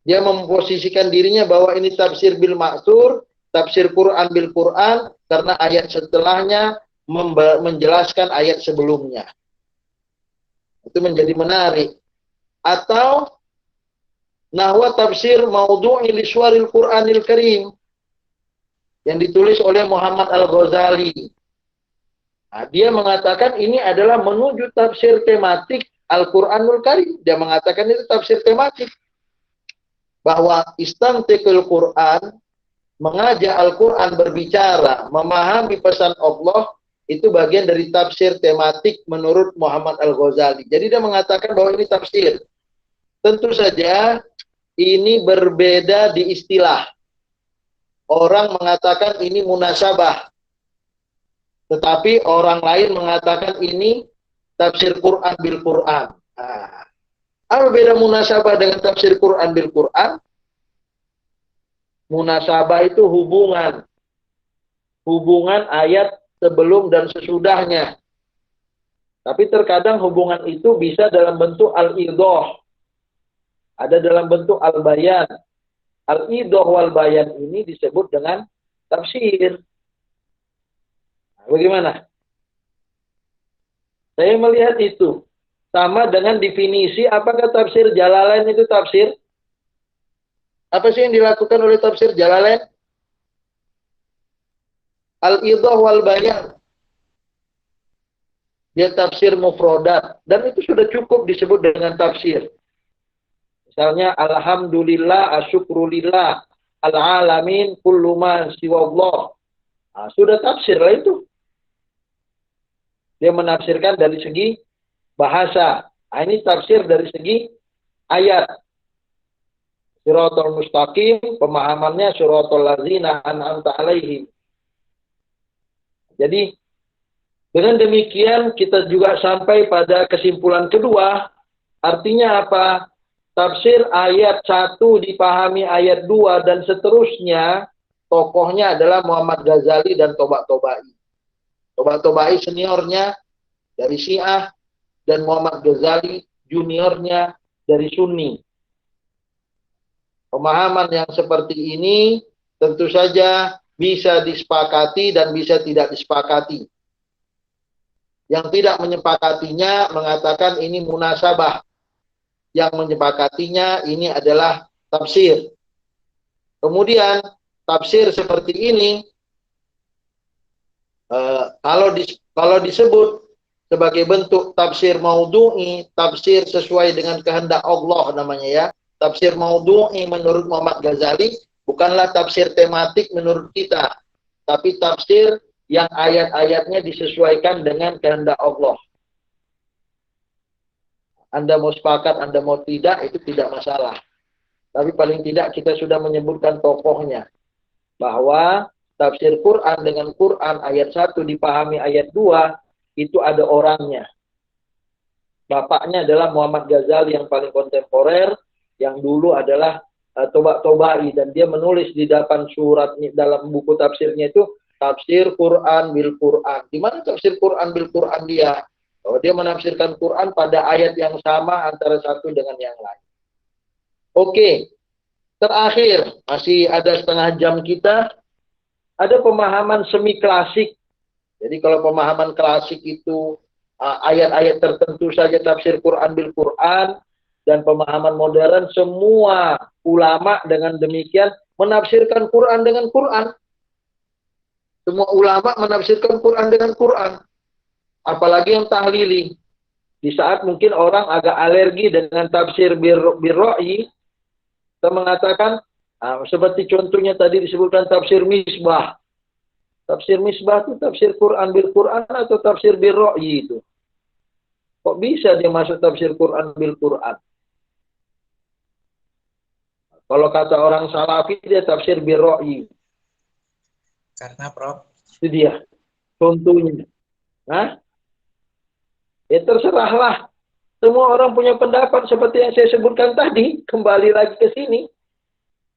Dia memposisikan dirinya bahwa ini tafsir bil maksur, tafsir Quran bil Quran, karena ayat setelahnya menjelaskan ayat sebelumnya. Itu menjadi menarik. Atau nahwa tafsir maudhu'i li suwaril Qur'anil Karim yang ditulis oleh Muhammad Al-Ghazali. Nah, dia mengatakan ini adalah menuju tafsir tematik Al-Qur'anul Karim. Dia mengatakan itu tafsir tematik. Bahwa istantiqul Quran, mengajak Al-Quran berbicara, memahami pesan Allah, itu bagian dari tafsir tematik menurut Muhammad Al-Ghazali. Jadi dia mengatakan bahwa ini tafsir. Tentu saja ini berbeda di istilah. Orang mengatakan ini munasabah. Tetapi orang lain mengatakan ini tafsir Quran bil Quran. Nah, apa beda munasabah dengan tafsir Quran bil Quran? Munasabah itu hubungan. Hubungan ayat sebelum dan sesudahnya. Tapi terkadang hubungan itu bisa dalam bentuk al-idah. Ada dalam bentuk al-bayan. Al-idah wal-bayan ini disebut dengan tafsir. Nah, bagaimana? Saya melihat itu. Sama dengan definisi, apakah tafsir Jalalain itu tafsir? Apa sih yang dilakukan oleh tafsir Jalalain? Al-idah wal bayan. Dia tafsir mufrodat. Dan itu sudah cukup disebut dengan tafsir. Misalnya, alhamdulillah, asyukrulillah, al-alamin, kullu ma siwallah. Nah, sudah tafsir lah itu. Dia menafsirkan dari segi bahasa. Nah, ini tafsir dari segi ayat. Siratal mustaqim, pemahamannya siratal ladzina an'amta alaihim. Jadi dengan demikian kita juga sampai pada kesimpulan kedua. Artinya apa? Tafsir ayat 1 dipahami ayat 2 dan seterusnya, tokohnya adalah Muhammad Ghazali dan Tobak-Tobai. Tobak-Tobai seniornya dari Syiah dan Muhammad Ghazali juniornya dari Sunni. Pemahaman yang seperti ini tentu saja bisa disepakati dan bisa tidak disepakati. Yang tidak menyepakatinya mengatakan ini munasabah. Yang menyepakatinya ini adalah tafsir. Kemudian tafsir seperti ini kalau disebut sebagai bentuk tafsir maudhu'i, tafsir sesuai dengan kehendak Allah namanya ya. Tafsir maudhu'i menurut Muhammad Ghazali bukanlah tafsir tematik menurut kita, tapi tafsir yang ayat-ayatnya disesuaikan dengan kehendak Allah. Anda mau sepakat, Anda mau tidak, itu tidak masalah. Tapi paling tidak kita sudah menyebutkan tokohnya. Bahwa tafsir Quran dengan Quran ayat 1 dipahami ayat 2, itu ada orangnya. Bapaknya adalah Muhammad Ghazali yang paling kontemporer, yang dulu adalah Tobak-Tobai. Dan dia menulis di depan surat, dalam buku tafsirnya itu, tafsir Quran bil Quran. Di mana tafsir Quran bil Quran dia? Oh, dia menafsirkan Quran pada ayat yang sama antara satu dengan yang lain. Oke, terakhir, masih ada setengah jam kita, ada pemahaman semi klasik. Jadi kalau pemahaman klasik itu ayat-ayat tertentu saja tafsir Quran bil Quran, dan pemahaman modern semua ulama dengan demikian menafsirkan Quran dengan Quran. Semua ulama menafsirkan Quran dengan Quran. Apalagi yang tahlili. Di saat mungkin orang agak alergi dengan tafsir birro'i, kita mengatakan, seperti contohnya tadi disebutkan tafsir misbah. Tafsir misbah itu tafsir Quran bil Quran atau tafsir birro'i itu? Kok bisa dia masuk tafsir Quran bil Quran? Kalau kata orang Salafi, dia tafsir birro'i. Karena Prof. Itu dia. Contohnya. Hah? Ya terserahlah. Semua orang punya pendapat seperti yang saya sebutkan tadi. Kembali lagi ke sini.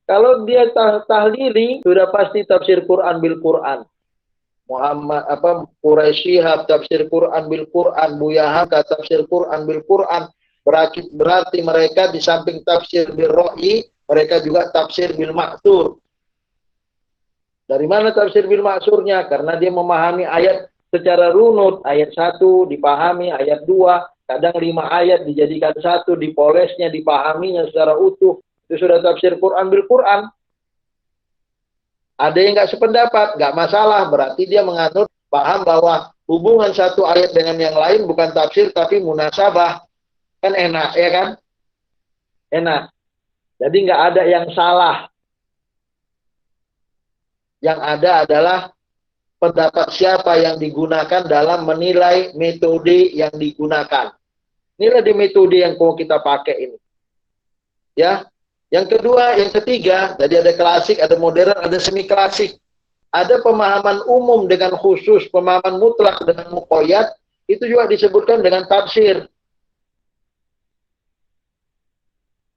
Kalau dia tahlili, sudah pasti tafsir Quran bil Quran. Quraisy Shihab tafsir Quran bil Quran. Buya Hamka tafsir Quran bil Quran. Berarti mereka di samping tafsir bil ro'i, mereka juga tafsir bil ma'thur. Dari mana tafsir bil ma'thurnya? Karena dia memahami ayat secara runut, ayat 1 dipahami, ayat 2, kadang 5 ayat dijadikan 1, dipolesnya, dipahaminya secara utuh. Itu sudah tafsir Quran bil Quran. Ada yang nggak sependapat, nggak masalah. Berarti dia menganut, paham bahwa hubungan satu ayat dengan yang lain bukan tafsir, tapi munasabah. Kan enak, ya kan? Enak. Jadi nggak ada yang salah. Yang ada adalah pendapat siapa yang digunakan dalam menilai metode yang digunakan. Inilah di metode yang mau kita pakai ini. Ya. Yang kedua, yang ketiga, tadi ada klasik, ada modern, ada semi klasik. Ada pemahaman umum dengan khusus, pemahaman mutlak dengan muqayyad, itu juga disebutkan dengan tafsir.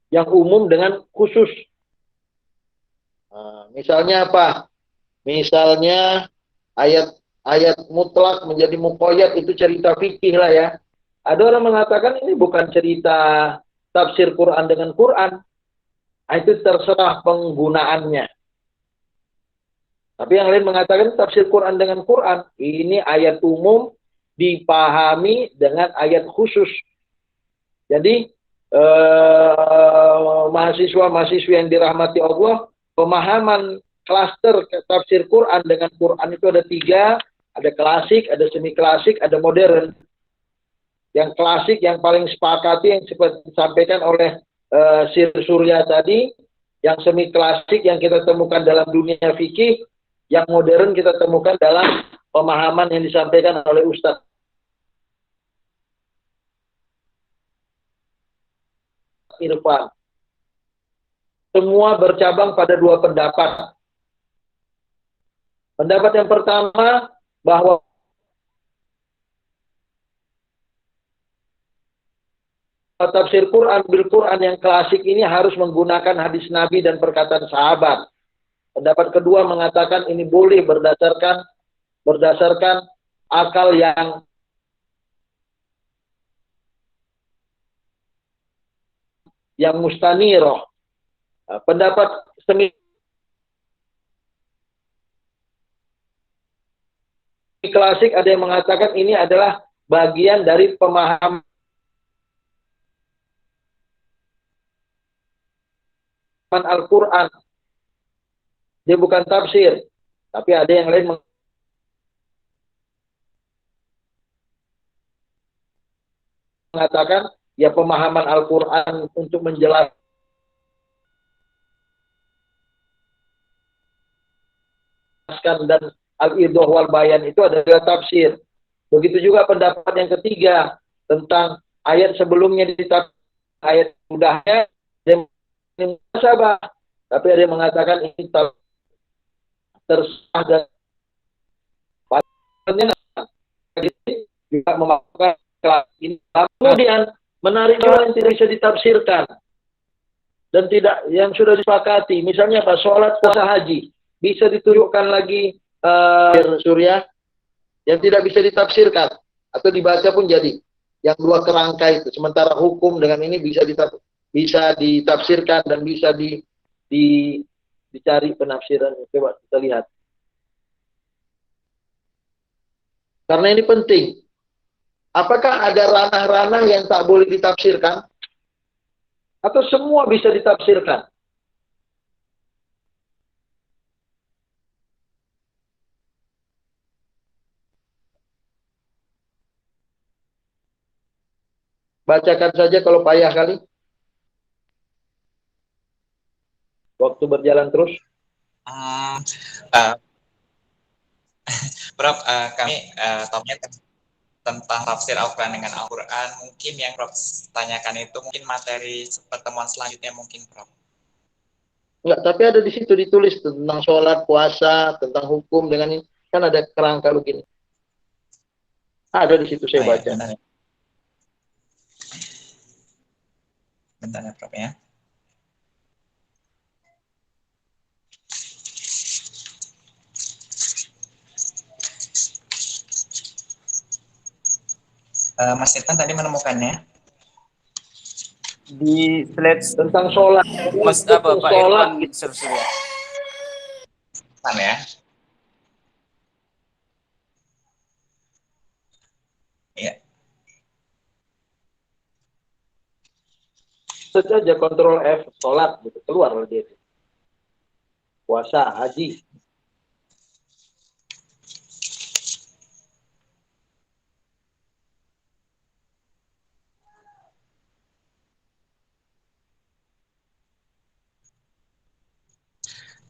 Yang umum dengan khusus. Misalnya apa? Misalnya ayat mutlak menjadi muqayyad itu cerita fikih lah ya. Ada orang mengatakan ini bukan cerita tafsir Quran dengan Quran. Itu terserah penggunaannya. Tapi yang lain mengatakan tafsir Quran dengan Quran. Ini ayat umum dipahami dengan ayat khusus. Jadi mahasiswa-mahasiswa yang dirahmati Allah, pemahaman klaster tafsir Quran dengan Quran itu ada 3, ada klasik, ada semi klasik, ada modern. Yang klasik yang paling sepakati yang seperti disampaikan oleh Sir Surya tadi, yang semi klasik yang kita temukan dalam dunia fikih, yang modern kita temukan dalam pemahaman yang disampaikan oleh Ustadz irfan. Semua bercabang pada dua pendapat. Pendapat yang pertama, bahwa tafsir Quran bil Quran yang klasik ini harus menggunakan hadis Nabi dan perkataan sahabat. Pendapat kedua mengatakan ini boleh berdasarkan akal yang mustaniroh. Pendapat semi klasik ada yang mengatakan ini adalah bagian dari pemahaman Al-Quran. Dia bukan tafsir. Tapi ada yang lain mengatakan ya pemahaman Al-Quran untuk menjelaskan dan al-idah wal bayan itu adalah tafsir. Begitu juga pendapat yang ketiga tentang ayat sebelumnya ditafsir, ayat mudahnya sahabat. Tapi ada yang mengatakan ini tersah dan juga memakai ini. Kemudian menarik juga yang tidak bisa ditafsirkan dan tidak yang sudah disepakati. Misalnya apa? Sholat, puasa, haji bisa ditunjukkan lagi surya yang tidak bisa ditafsirkan atau dibaca pun jadi yang dua kerangka itu. Sementara hukum dengan ini bisa ditafsirkan dan bisa dicari penafsiran. Coba kita lihat. Karena ini penting. Apakah ada ranah-ranah yang tak boleh ditafsirkan? Atau semua bisa ditafsirkan? Bacakan saja kalau payah kali. Waktu berjalan terus. Prof, kami topnya tentang tafsir Al-Quran dengan Al-Quran. Mungkin yang Prof tanyakan itu mungkin materi pertemuan selanjutnya mungkin, Prof. Enggak, tapi ada di situ ditulis tentang sholat, puasa, tentang hukum dengan ini. Kan ada kerangka begini. Ada di situ saya baca. Ya, bentar ya, Prof ya. Mas Irfan tadi menemukannya di slide tentang sholat. Mas apa Pak Irfan Surya. ya. Iya. Saja kontrol F sholat gitu keluar dia. Puasa, haji.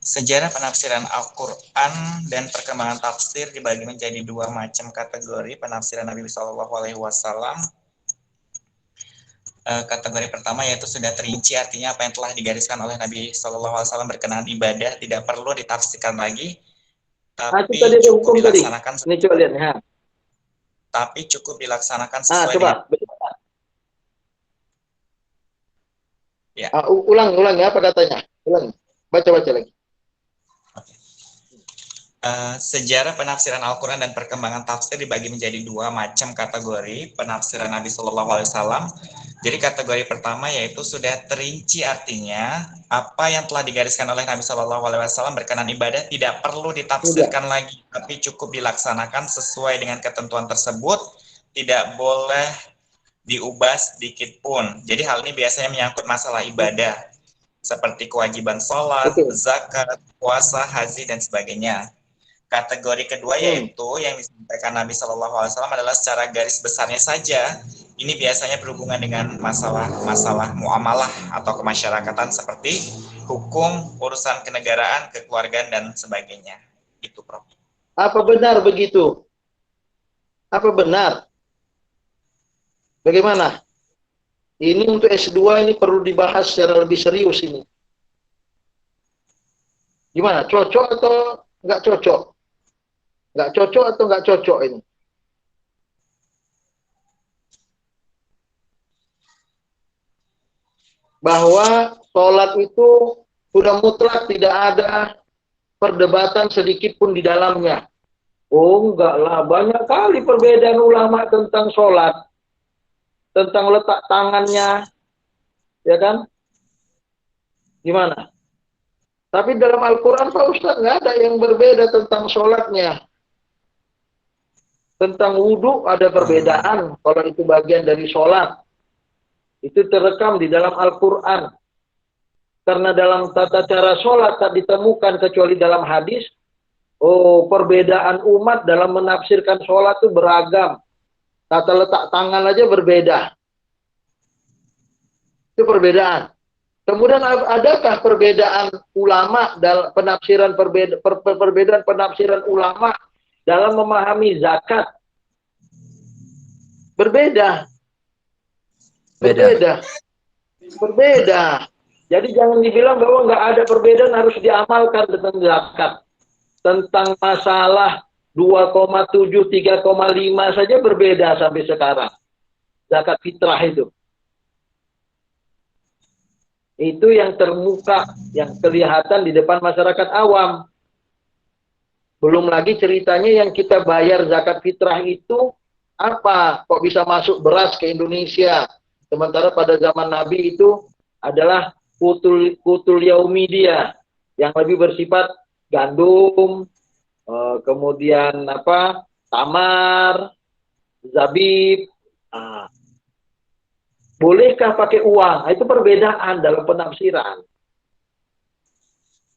Sejarah penafsiran Al-Quran dan perkembangan tafsir dibagi menjadi dua macam kategori penafsiran Nabi Shallallahu Alaihi Wasallam. Kategori pertama yaitu sudah terinci, artinya apa yang telah digariskan oleh Nabi Shallallahu Alaihi Wasallam berkenaan ibadah tidak perlu ditafsirkan lagi, tapi cukup dilaksanakan. Ini coba lihat ya. Tapi cukup dilaksanakan sesuai coba. Ya. Ulang ya apa katanya? Ulang. Baca lagi. Sejarah penafsiran Al-Quran dan perkembangan tafsir dibagi menjadi dua macam kategori penafsiran Nabi Shallallahu Alaihi Wasallam. Jadi kategori pertama yaitu sudah terinci, artinya apa yang telah digariskan oleh Nabi Shallallahu Alaihi Wasallam berkenaan ibadah tidak perlu ditafsirkan lagi, tapi cukup dilaksanakan sesuai dengan ketentuan tersebut, tidak boleh diubah sedikit pun. Jadi hal ini biasanya menyangkut masalah ibadah seperti kewajiban sholat, zakat, puasa, haji dan sebagainya. Kategori kedua yaitu yang disampaikan Nabi Shallallahu Alaihi Wasallam adalah secara garis besarnya saja. Ini biasanya berhubungan dengan masalah muamalah atau kemasyarakatan seperti hukum, urusan kenegaraan, kekeluargaan dan sebagainya. Itu, Prof. Apa benar begitu? Apa benar? Bagaimana? Ini untuk S2 ini perlu dibahas secara lebih serius ini. Gimana? Cocok atau nggak cocok? Nggak cocok atau nggak cocok ini? Bahwa sholat itu sudah mutlak, tidak ada perdebatan sedikit pun di dalamnya. Oh enggak lah, banyak kali perbedaan ulama tentang sholat, tentang letak tangannya, ya kan? Gimana? Tapi dalam Al-Quran Pak Ustadz nggak ada yang berbeda tentang sholatnya. Tentang wudhu ada perbedaan, kalau itu bagian dari sholat. Itu terekam di dalam Al-Quran. Karena dalam tata cara sholat tak ditemukan kecuali dalam hadis. Oh, perbedaan umat dalam menafsirkan sholat itu beragam. Tata letak tangan aja berbeda. Itu perbedaan. Kemudian adakah perbedaan ulama dalam penafsiran perbedaan penafsiran ulama dalam memahami zakat? Berbeda. Berbeda. Jadi jangan dibilang bahwa nggak ada perbedaan harus diamalkan tentang zakat. Tentang masalah 2,7, 3,5 saja berbeda sampai sekarang. Zakat fitrah itu. Itu yang termuka, yang kelihatan di depan masyarakat awam. Belum lagi ceritanya yang kita bayar zakat fitrah itu apa? Kok bisa masuk beras ke Indonesia? Sementara pada zaman Nabi itu adalah kutul yaumidia yang lebih bersifat gandum, kemudian tamar, zabib. Bolehkah pakai uang? Itu perbedaan dalam penafsiran.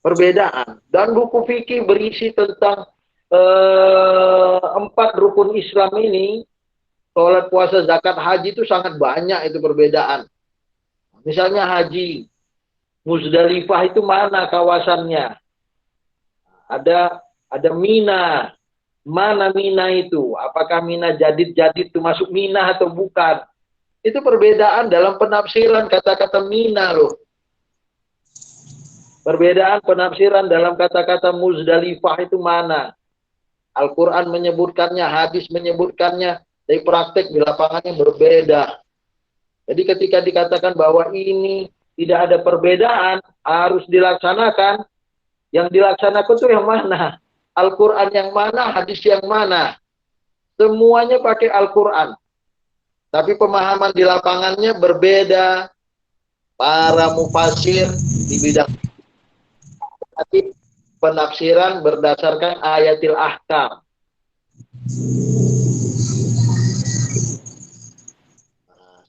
Perbedaan. Dan buku fikih berisi tentang 4 rukun Islam ini. Sholat, puasa, zakat, haji itu sangat banyak itu perbedaan. Misalnya haji, Muzdalifah itu mana kawasannya? Ada Mina. Mana Mina itu? Apakah Mina jadid-jadid itu masuk Mina atau bukan? Itu perbedaan dalam penafsiran kata-kata Mina loh. Perbedaan penafsiran dalam kata-kata Muzdalifah itu mana? Al-Quran menyebutkannya, hadis menyebutkannya. Tapi praktek di lapangannya berbeda. Jadi ketika dikatakan bahwa ini tidak ada perbedaan, harus dilaksanakan. Yang dilaksanakan itu yang mana? Al-Quran yang mana? Hadis yang mana? Semuanya pakai Al-Quran. Tapi pemahaman di lapangannya berbeda. Para mufasir di bidang penafsiran berdasarkan ayatil ahkam.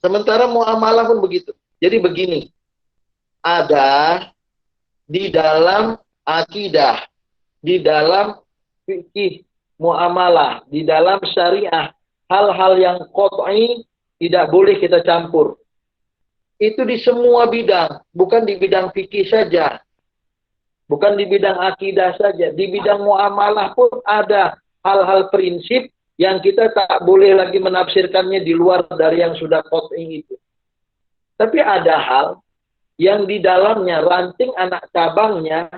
Sementara muamalah pun begitu. Jadi begini, ada di dalam akidah, di dalam fikih muamalah, di dalam syariah, hal-hal yang qat'i tidak boleh kita campur. Itu di semua bidang, bukan di bidang fikih saja. Bukan di bidang akidah saja, di bidang muamalah pun ada hal-hal prinsip yang kita tak boleh lagi menafsirkannya di luar dari yang sudah qat'i itu. Tapi ada hal yang di dalamnya, ranting anak cabangnya,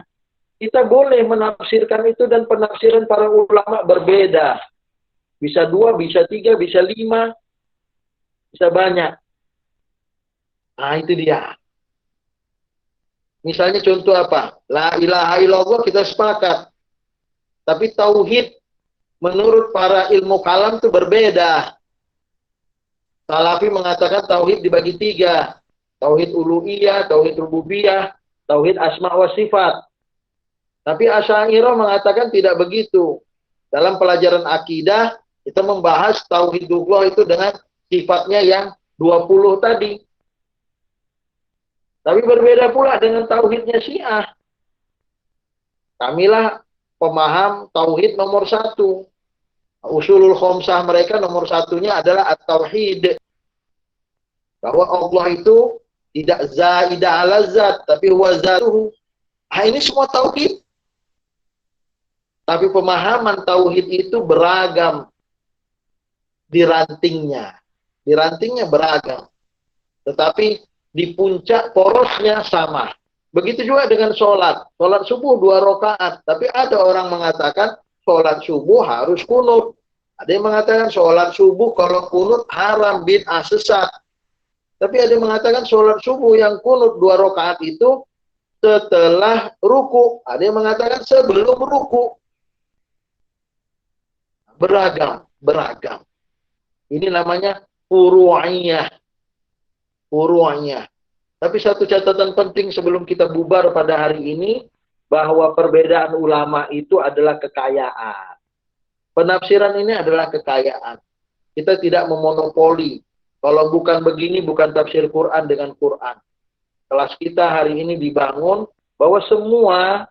kita boleh menafsirkan itu dan penafsiran para ulama berbeda. Bisa 2, bisa 3, bisa 5, bisa banyak. Nah itu dia. Misalnya contoh apa? La ilaha illallah kita sepakat. Tapi tauhid menurut para ilmu kalam itu berbeda. Salafi mengatakan tauhid dibagi 3. Tauhid uluhiyah, tauhid rububiyah, tauhid asma wa sifat. Tapi Asy'ariyah mengatakan tidak begitu. Dalam pelajaran akidah, kita membahas tauhidullah itu dengan sifatnya yang 20 tadi. Tapi berbeda pula dengan tauhidnya Syiah. Kamilah pemaham tauhid nomor 1. Usulul khamsah mereka nomor 1-nya adalah at-tauhid. Bahwa Allah itu tidak zaidah ala zat, tapi huwa zatuhu. Ini semua tauhid. Tapi pemahaman tauhid itu beragam di rantingnya. Di rantingnya beragam. tetapi di puncak porosnya sama. Begitu juga dengan sholat. Sholat subuh 2 rakaat. Tapi ada orang mengatakan sholat subuh harus kunut. Ada yang mengatakan sholat subuh kalau kunut haram, bid'ah, sesat. Tapi ada yang mengatakan sholat subuh yang kunut 2 rakaat itu setelah ruku. Ada yang mengatakan sebelum ruku. Beragam. Ini namanya furu'iyah. Tapi satu catatan penting sebelum kita bubar pada hari ini, bahwa perbedaan ulama itu adalah kekayaan. Penafsiran ini adalah kekayaan. Kita tidak memonopoli. Kalau bukan begini, bukan tafsir Quran dengan Quran. Kelas kita hari ini dibangun bahwa semua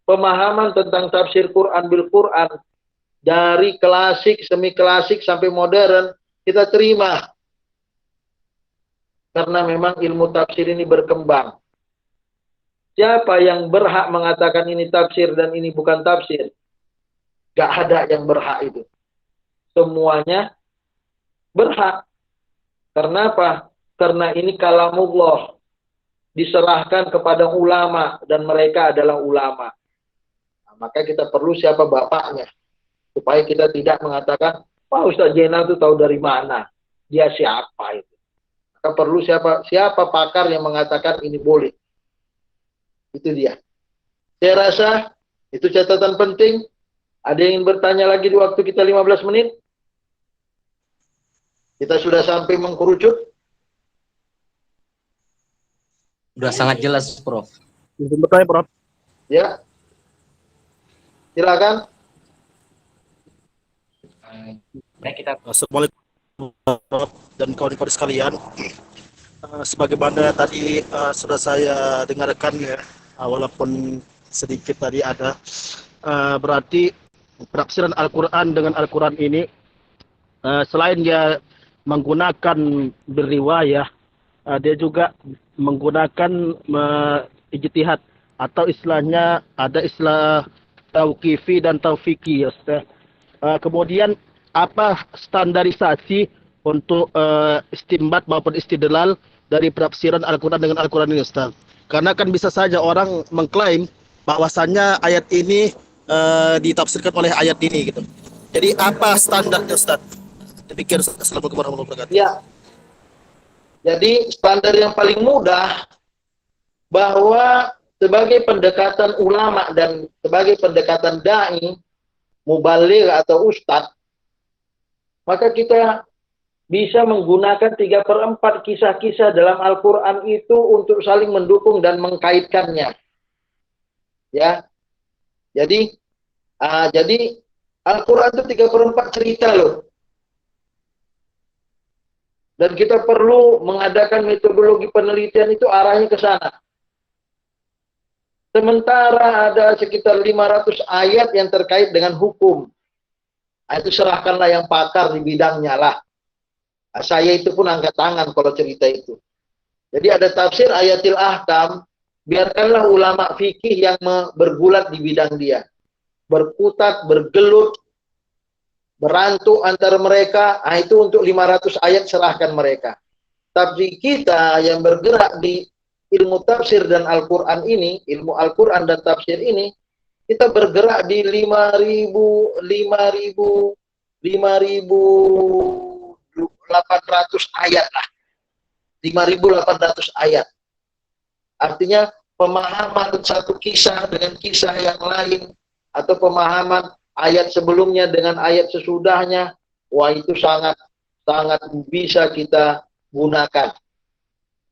pemahaman tentang tafsir Quran bil Quran, dari klasik, semi klasik sampai modern, kita terima. Karena memang ilmu tafsir ini berkembang. Siapa yang berhak mengatakan ini tafsir dan ini bukan tafsir? Gak ada yang berhak itu. Semuanya berhak. Karena apa? Karena ini kalamullah. Diserahkan kepada ulama. Dan mereka adalah ulama. Nah, maka kita perlu siapa bapaknya. Supaya kita tidak mengatakan, wah Ustaz Jenal itu tahu dari mana? Dia siapa itu? Maka perlu siapa pakar yang mengatakan ini boleh. Itu dia. Saya rasa itu catatan penting. Ada yang ingin bertanya lagi di waktu kita 15 menit? Kita sudah sampai mengkerucut. Sudah sangat jelas, Prof. Izin bertanya, Prof. Ya. Silakan. Assalamualaikum dan kawan-kawan sekalian. Sebagaimana tadi sudah saya dengarkan ya, walaupun sedikit tadi ada, berarti penafsiran Al-Quran dengan Al-Quran ini, selain dia menggunakan beriwayah, dia juga menggunakan ijtihad, atau istilahnya ada istilah tauqifi dan taufiki ya Ustaz. Kemudian apa standarisasi untuk istimbat maupun istidlal dari penafsiran Al-Quran dengan Al-Quran ini Ustaz? Karena kan bisa saja orang mengklaim bahwasannya ayat ini ditafsirkan oleh ayat ini gitu. Jadi apa standarnya Ustaz? Demikian Ustaz. Assalamualaikum warahmatullahi wabarakatuh. Ya. Jadi standar yang paling mudah bahwa sebagai pendekatan ulama dan sebagai pendekatan dai, mubaligh atau ustadz, maka kita bisa menggunakan 3/4 kisah-kisah dalam Al-Quran itu untuk saling mendukung dan mengkaitkannya. Ya, jadi Al-Quran itu 3/4 cerita loh. Dan kita perlu mengadakan metodologi penelitian itu arahnya ke sana. Sementara ada sekitar 500 ayat yang terkait dengan hukum. Itu serahkanlah yang pakar di bidangnya lah. Saya itu pun angkat tangan kalau cerita itu. Jadi ada tafsir ayatil ahkam, biarkanlah ulama fikih yang bergulat di bidang dia. Berkutat, bergelut, berantuk antara mereka, itu untuk 500 ayat serahkan mereka. Tapi kita yang bergerak di ilmu tafsir dan Al-Quran ini, ilmu Al-Quran dan tafsir ini, kita bergerak di 5.800 ayat lah. 5.800 ayat. Artinya pemahaman satu kisah dengan kisah yang lain, atau pemahaman ayat sebelumnya dengan ayat sesudahnya, wah itu sangat bisa kita gunakan.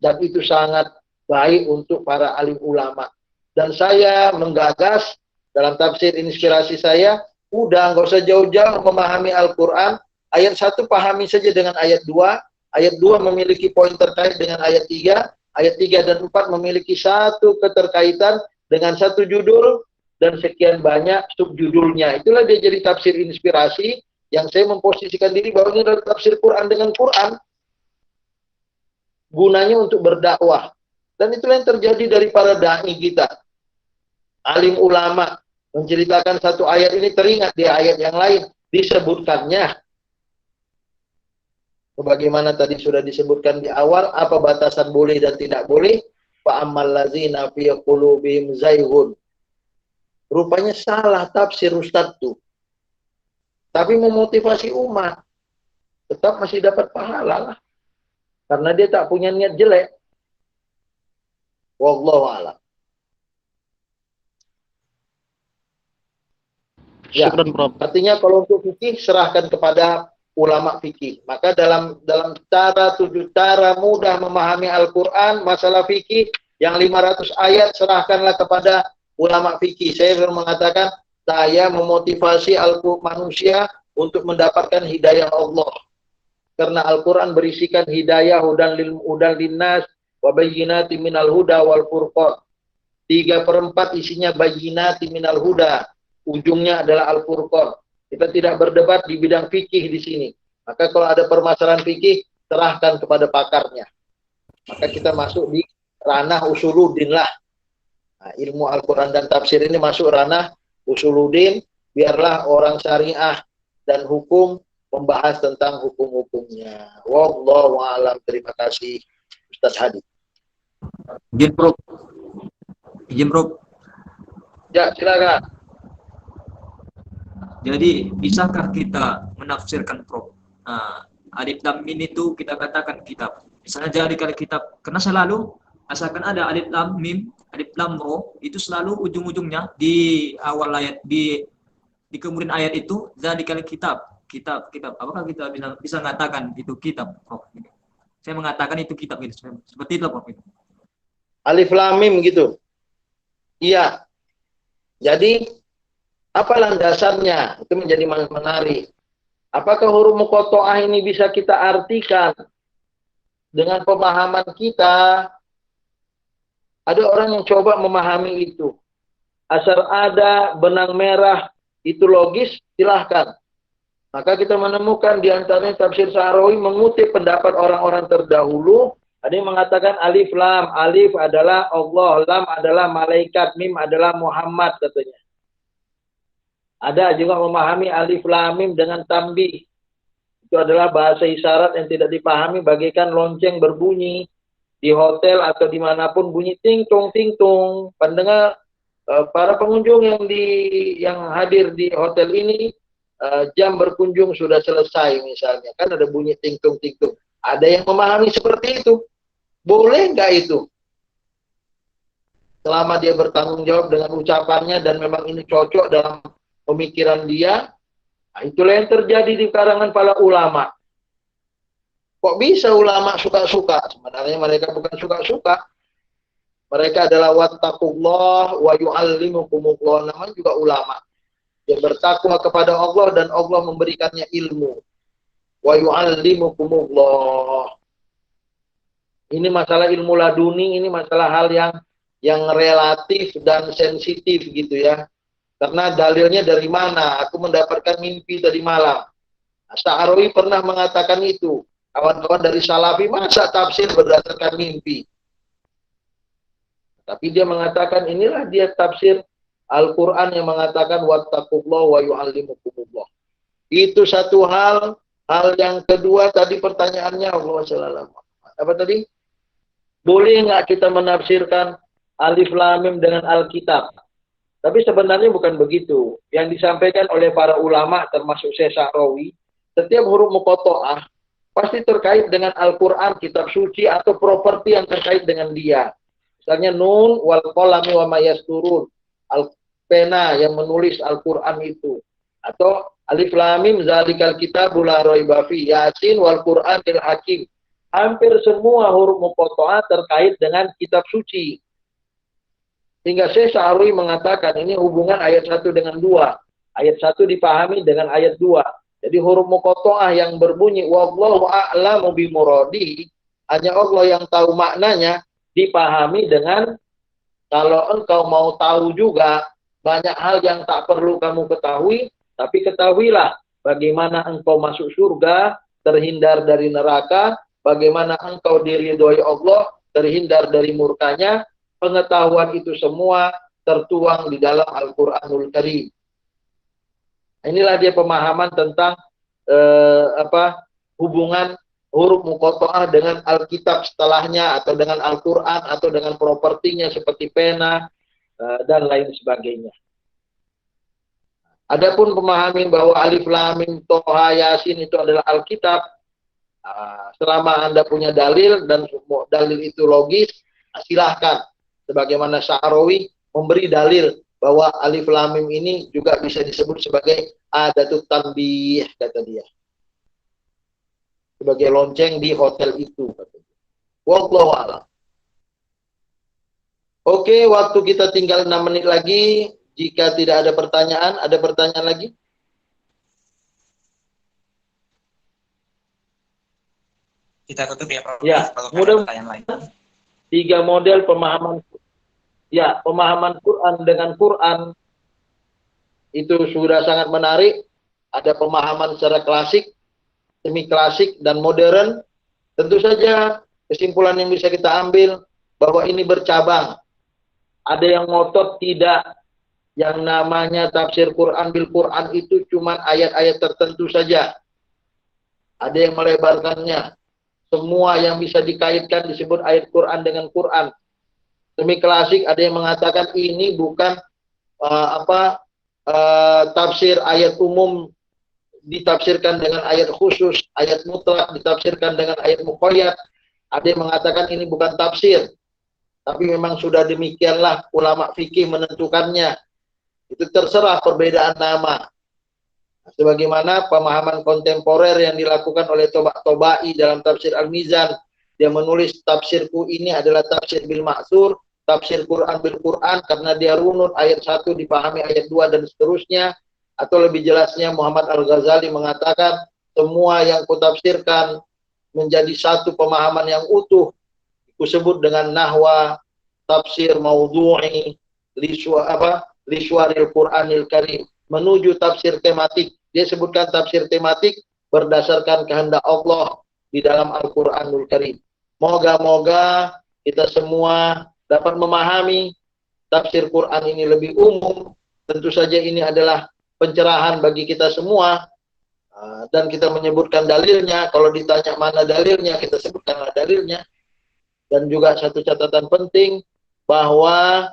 Dan itu sangat baik untuk para alim ulama. Dan saya menggagas dalam tafsir inspirasi saya, udah nggak usah jauh-jauh memahami Al-Quran, ayat 1 pahami saja dengan ayat 2, ayat 2 memiliki poin terkait dengan ayat 3, ayat 3 dan 4 memiliki satu keterkaitan dengan satu judul, dan sekian banyak subjudulnya. Itulah dia jadi tafsir inspirasi, yang saya memposisikan diri bahwa ini adalah tafsir Quran dengan Quran, gunanya untuk berdakwah. Dan itulah yang terjadi dari para da'i kita. Alim ulama menceritakan satu ayat ini, teringat di ayat yang lain disebutkannya. Sebagaimana tadi sudah disebutkan di awal, apa batasan boleh dan tidak boleh? Fa ammal ladzina fi qulubihim zayghun. Rupanya salah tafsir Ustadz tuh. Tapi memotivasi umat. Tetap masih dapat pahala lah. Karena dia tak punya niat jelek. Wallahu a'lam. Ya, Syukran, Prof. artinya kalau untuk fikih serahkan kepada ulama fikih. Maka dalam tujuh cara mudah memahami Al-Quran, masalah fikih yang 500 ayat serahkanlah kepada ulama fikih. Saya belum mengatakan saya memotivasi manusia untuk mendapatkan hidayah Allah. Karena Al-Quran berisikan hidayah hudan linnas wa bayyinati minal huda wal furqan. 3/4 isinya bayyinati minal huda. Ujungnya adalah Al-Furqan. Kita tidak berdebat di bidang fikih di sini. Maka kalau ada permasalahan fikih, serahkan kepada pakarnya. Maka kita masuk di ranah usuluddin lah. Nah, ilmu Al-Quran dan tafsir ini masuk ranah usuluddin. Biarlah orang syariah dan hukum membahas tentang hukum-hukumnya. Wallahu a'lam. Terima kasih Ustaz Hadi. Izin, Prof. Izin, Prof. Ya, silakan. Jadi, bisakah kita menafsirkan, Prof? Alif lam mim itu kita katakan kitab. Misalnya jadi kalau kitab, karena selalu asalkan ada alif lam mim, alif lam ro, itu selalu ujung-ujungnya di awal ayat, di kemudian ayat itu jadi kalau kitab. Apakah kita bisa mengatakan itu kitab, Prof? Saya mengatakan itu kitab gitu. Seperti itu, Prof. Alif lam mim gitu. Iya. Jadi apa landasannya? Itu menjadi menarik. Apakah huruf muqatta'ah ini bisa kita artikan dengan pemahaman kita? Ada orang yang coba memahami itu. Asal ada benang merah itu logis, silahkan. Maka kita menemukan di antaranya tafsir Sa'rawi mengutip pendapat orang-orang terdahulu. Ada yang mengatakan alif lam. Alif adalah Allah, lam adalah malaikat, mim adalah Muhammad katanya. Ada juga memahami alif lam mim dengan tambih. Itu adalah bahasa isyarat yang tidak dipahami bagaikan lonceng berbunyi di hotel atau dimanapun bunyi ting tong ting tong. Pendengar para pengunjung yang hadir di hotel ini jam berkunjung sudah selesai misalnya, kan ada bunyi ting tong ting tong. Ada yang memahami seperti itu. Boleh nggak itu? Selama dia bertanggung jawab dengan ucapannya dan memang ini cocok dalam pemikiran dia, nah itulah yang terjadi di kalangan para ulama. Kok bisa ulama suka-suka? Sebenarnya mereka bukan suka-suka. Mereka adalah wattaqullah wa yu'allimukumullah. Namanya juga ulama. Dia bertakwa kepada Allah dan Allah memberikannya ilmu. Wa yu'allimukumullah. Ini masalah ilmu laduni, ini masalah hal yang relatif dan sensitif gitu ya. Karena dalilnya dari mana? Aku mendapatkan mimpi tadi malam. Sa'rawi pernah mengatakan itu. Kawan-kawan dari Salafi masa tafsir berdasarkan mimpi. Tapi dia mengatakan inilah dia tafsir Al-Quran yang mengatakan wattaqullah wa yu'allimukumullah. Itu satu hal. Hal yang kedua tadi pertanyaannya Allah. Apa tadi? Boleh nggak kita menafsirkan alif lam mim dengan Alkitab? Tapi sebenarnya bukan begitu. Yang disampaikan oleh para ulama termasuk Syekh Sa'rawi, setiap huruf muqatta'ah pasti terkait dengan Al-Quran, kitab suci atau properti yang terkait dengan dia. Misalnya nun wal qalami wa ma yasturun. Pena yang menulis Al-Quran itu. Atau alif lam mim zalikal kitabul la raiba fi Yasin wal Qur'anil hakim. Hampir semua huruf muqatta'ah terkait dengan kitab suci. Sehingga Syekh Sa'rawi mengatakan ini hubungan ayat 1 dengan 2. Ayat 1 dipahami dengan ayat 2. Jadi huruf muqatta'ah yang berbunyi wallahu a'lamu bimuradi, hanya Allah yang tahu maknanya, dipahami dengan kalau engkau mau tahu juga banyak hal yang tak perlu kamu ketahui, tapi ketahuilah bagaimana engkau masuk surga, terhindar dari neraka, bagaimana engkau diridhoi Allah, terhindar dari murkanya. Pengetahuan itu semua tertuang di dalam Al-Quranul Karim. Inilah dia pemahaman tentang hubungan huruf muqatta'ah dengan Alkitab setelahnya, atau dengan Al-Quran, atau dengan propertinya seperti pena, dan lain sebagainya. Adapun pemahaman bahwa Alif Lam Mim Toha Yasin itu adalah Alkitab, selama Anda punya dalil dan dalil itu logis, silahkan. Sebagaimana Sya'rawi memberi dalil bahwa Alif Lam Mim ini juga bisa disebut sebagai adatut tanbih, kata dia. Sebagai lonceng di hotel itu. Wallahu a'lam. Oke, waktu kita tinggal 6 menit lagi. Jika tidak ada pertanyaan, ada pertanyaan lagi? Kita tutup ya, Prof. Ya, Kalau ada mudah-mudahan pertanyaan lain. 3 model pemahaman. Ya, pemahaman Quran dengan Quran itu sudah sangat menarik. Ada pemahaman secara klasik, semi klasik, dan modern. Tentu saja kesimpulan yang bisa kita ambil bahwa ini bercabang. Ada yang ngotot tidak, yang namanya tafsir Quran bil Quran itu cuma ayat-ayat tertentu saja. Ada yang melebarkannya. Semua yang bisa dikaitkan disebut ayat Quran dengan Quran. Semi klasik ada yang mengatakan ini bukan tafsir ayat umum ditafsirkan dengan ayat khusus, ayat mutlak ditafsirkan dengan ayat muqayyad. Ada yang mengatakan ini bukan tafsir, tapi memang sudah demikianlah ulama fikih menentukannya. Itu terserah perbedaan nama. Sebagaimana pemahaman kontemporer yang dilakukan oleh Tobai dalam tafsir Al-Mizan. Dia menulis tafsirku ini adalah tafsir bil ma'thur, tafsir Quran bil Quran, karena dia runut ayat 1 dipahami ayat 2 dan seterusnya. Atau lebih jelasnya Muhammad Al-Ghazali mengatakan semua yang kutafsirkan menjadi satu pemahaman yang utuh. Kusebut dengan nahwa tafsir maudhu'i liswaril Quranil Karim, menuju tafsir tematik. Dia sebutkan tafsir tematik berdasarkan kehendak Allah di dalam Al-Quranul Karim. Moga-moga kita semua dapat memahami tafsir Quran ini lebih umum. Tentu saja ini adalah pencerahan bagi kita semua, dan kita menyebutkan dalilnya. Kalau ditanya mana dalilnya, kita sebutkanlah dalilnya. Dan juga satu catatan penting bahwa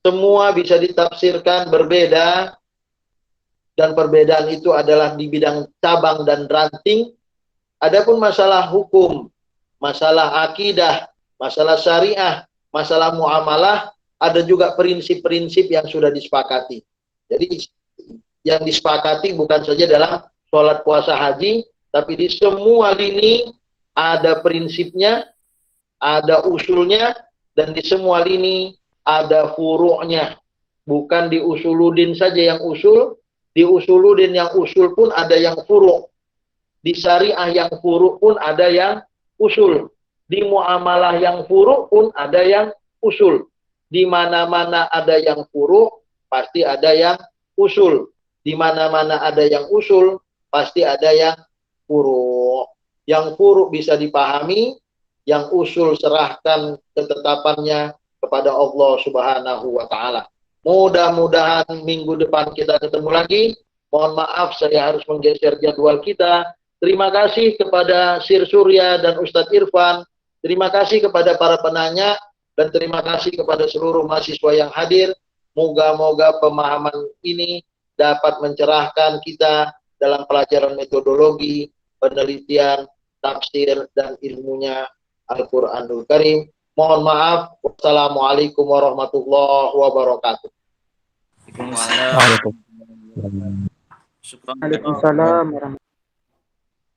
semua bisa ditafsirkan berbeda, dan perbedaan itu adalah di bidang cabang dan ranting. Adapun masalah hukum, masalah akidah, masalah syariah, masalah muamalah, ada juga prinsip-prinsip yang sudah disepakati. Jadi yang disepakati bukan saja dalam sholat, puasa, haji, tapi di semua lini ada prinsipnya, ada usulnya, dan di semua lini ada furu'nya. Bukan di usuludin saja yang usul, di usuludin yang usul pun ada yang furu'. Di syariah yang furu' pun ada yang usul. Di muamalah yang furu' pun ada yang usul. Di mana-mana ada yang furu', pasti ada yang usul. Di mana-mana ada yang usul, pasti ada yang furu'. Yang furu' bisa dipahami, yang usul serahkan ketetapannya kepada Allah Subhanahu wa Ta'ala. Mudah-mudahan minggu depan kita ketemu lagi. Mohon maaf saya harus menggeser jadwal kita. Terima kasih kepada Sir Surya dan Ustadz Irfan. Terima kasih kepada para penanya, dan terima kasih kepada seluruh mahasiswa yang hadir. Moga-moga pemahaman ini dapat mencerahkan kita dalam pelajaran metodologi, penelitian, tafsir, dan ilmunya Al-Quranul Karim. Mohon maaf. Wassalamualaikum warahmatullahi wabarakatuh. Waalaikumsalam.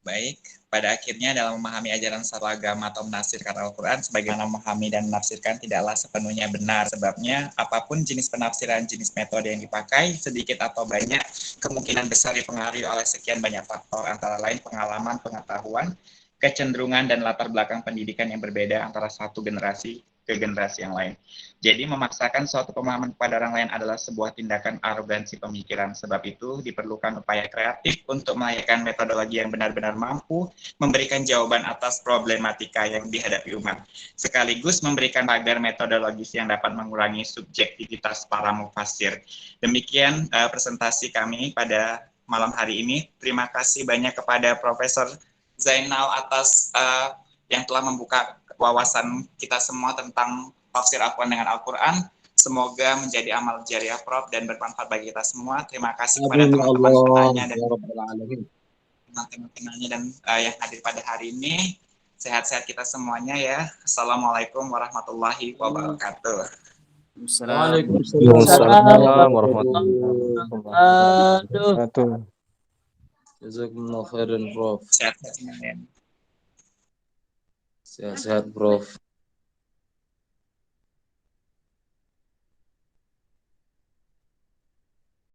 Baik, pada akhirnya dalam memahami ajaran secara agama atau menafsirkan Al-Quran, sebagaimana memahami dan menafsirkan tidaklah sepenuhnya benar. Sebabnya, apapun jenis penafsiran, jenis metode yang dipakai, sedikit atau banyak, kemungkinan besar dipengaruhi oleh sekian banyak faktor, antara lain pengalaman, pengetahuan, kecenderungan, dan latar belakang pendidikan yang berbeda antara satu generasi ke generasi yang lain. Jadi memaksakan suatu pemahaman kepada orang lain adalah sebuah tindakan arogansi pemikiran. Sebab itu diperlukan upaya kreatif untuk melahirkan metodologi yang benar-benar mampu memberikan jawaban atas problematika yang dihadapi umat, sekaligus memberikan pagar metodologis yang dapat mengurangi subjektivitas para mufassir. Demikian presentasi kami pada malam hari ini. Terima kasih banyak kepada Profesor Zainal atas yang telah membuka wawasan kita semua tentang tafsir Al-Quran dengan Al-Quran. Semoga menjadi amal jariah Prof dan bermanfaat bagi kita semua. Terima kasih kepada teman-teman penanya dan teman-temannya dan yang hadir pada hari ini. Sehat-sehat kita semuanya ya. Assalamualaikum warahmatullahi wabarakatuh. Waalaikumsalam warahmatullahi wabarakatuh. Jazakumullah khairan, Prof. Sehat-sehat semuanya. Sehat-sehat, Prof.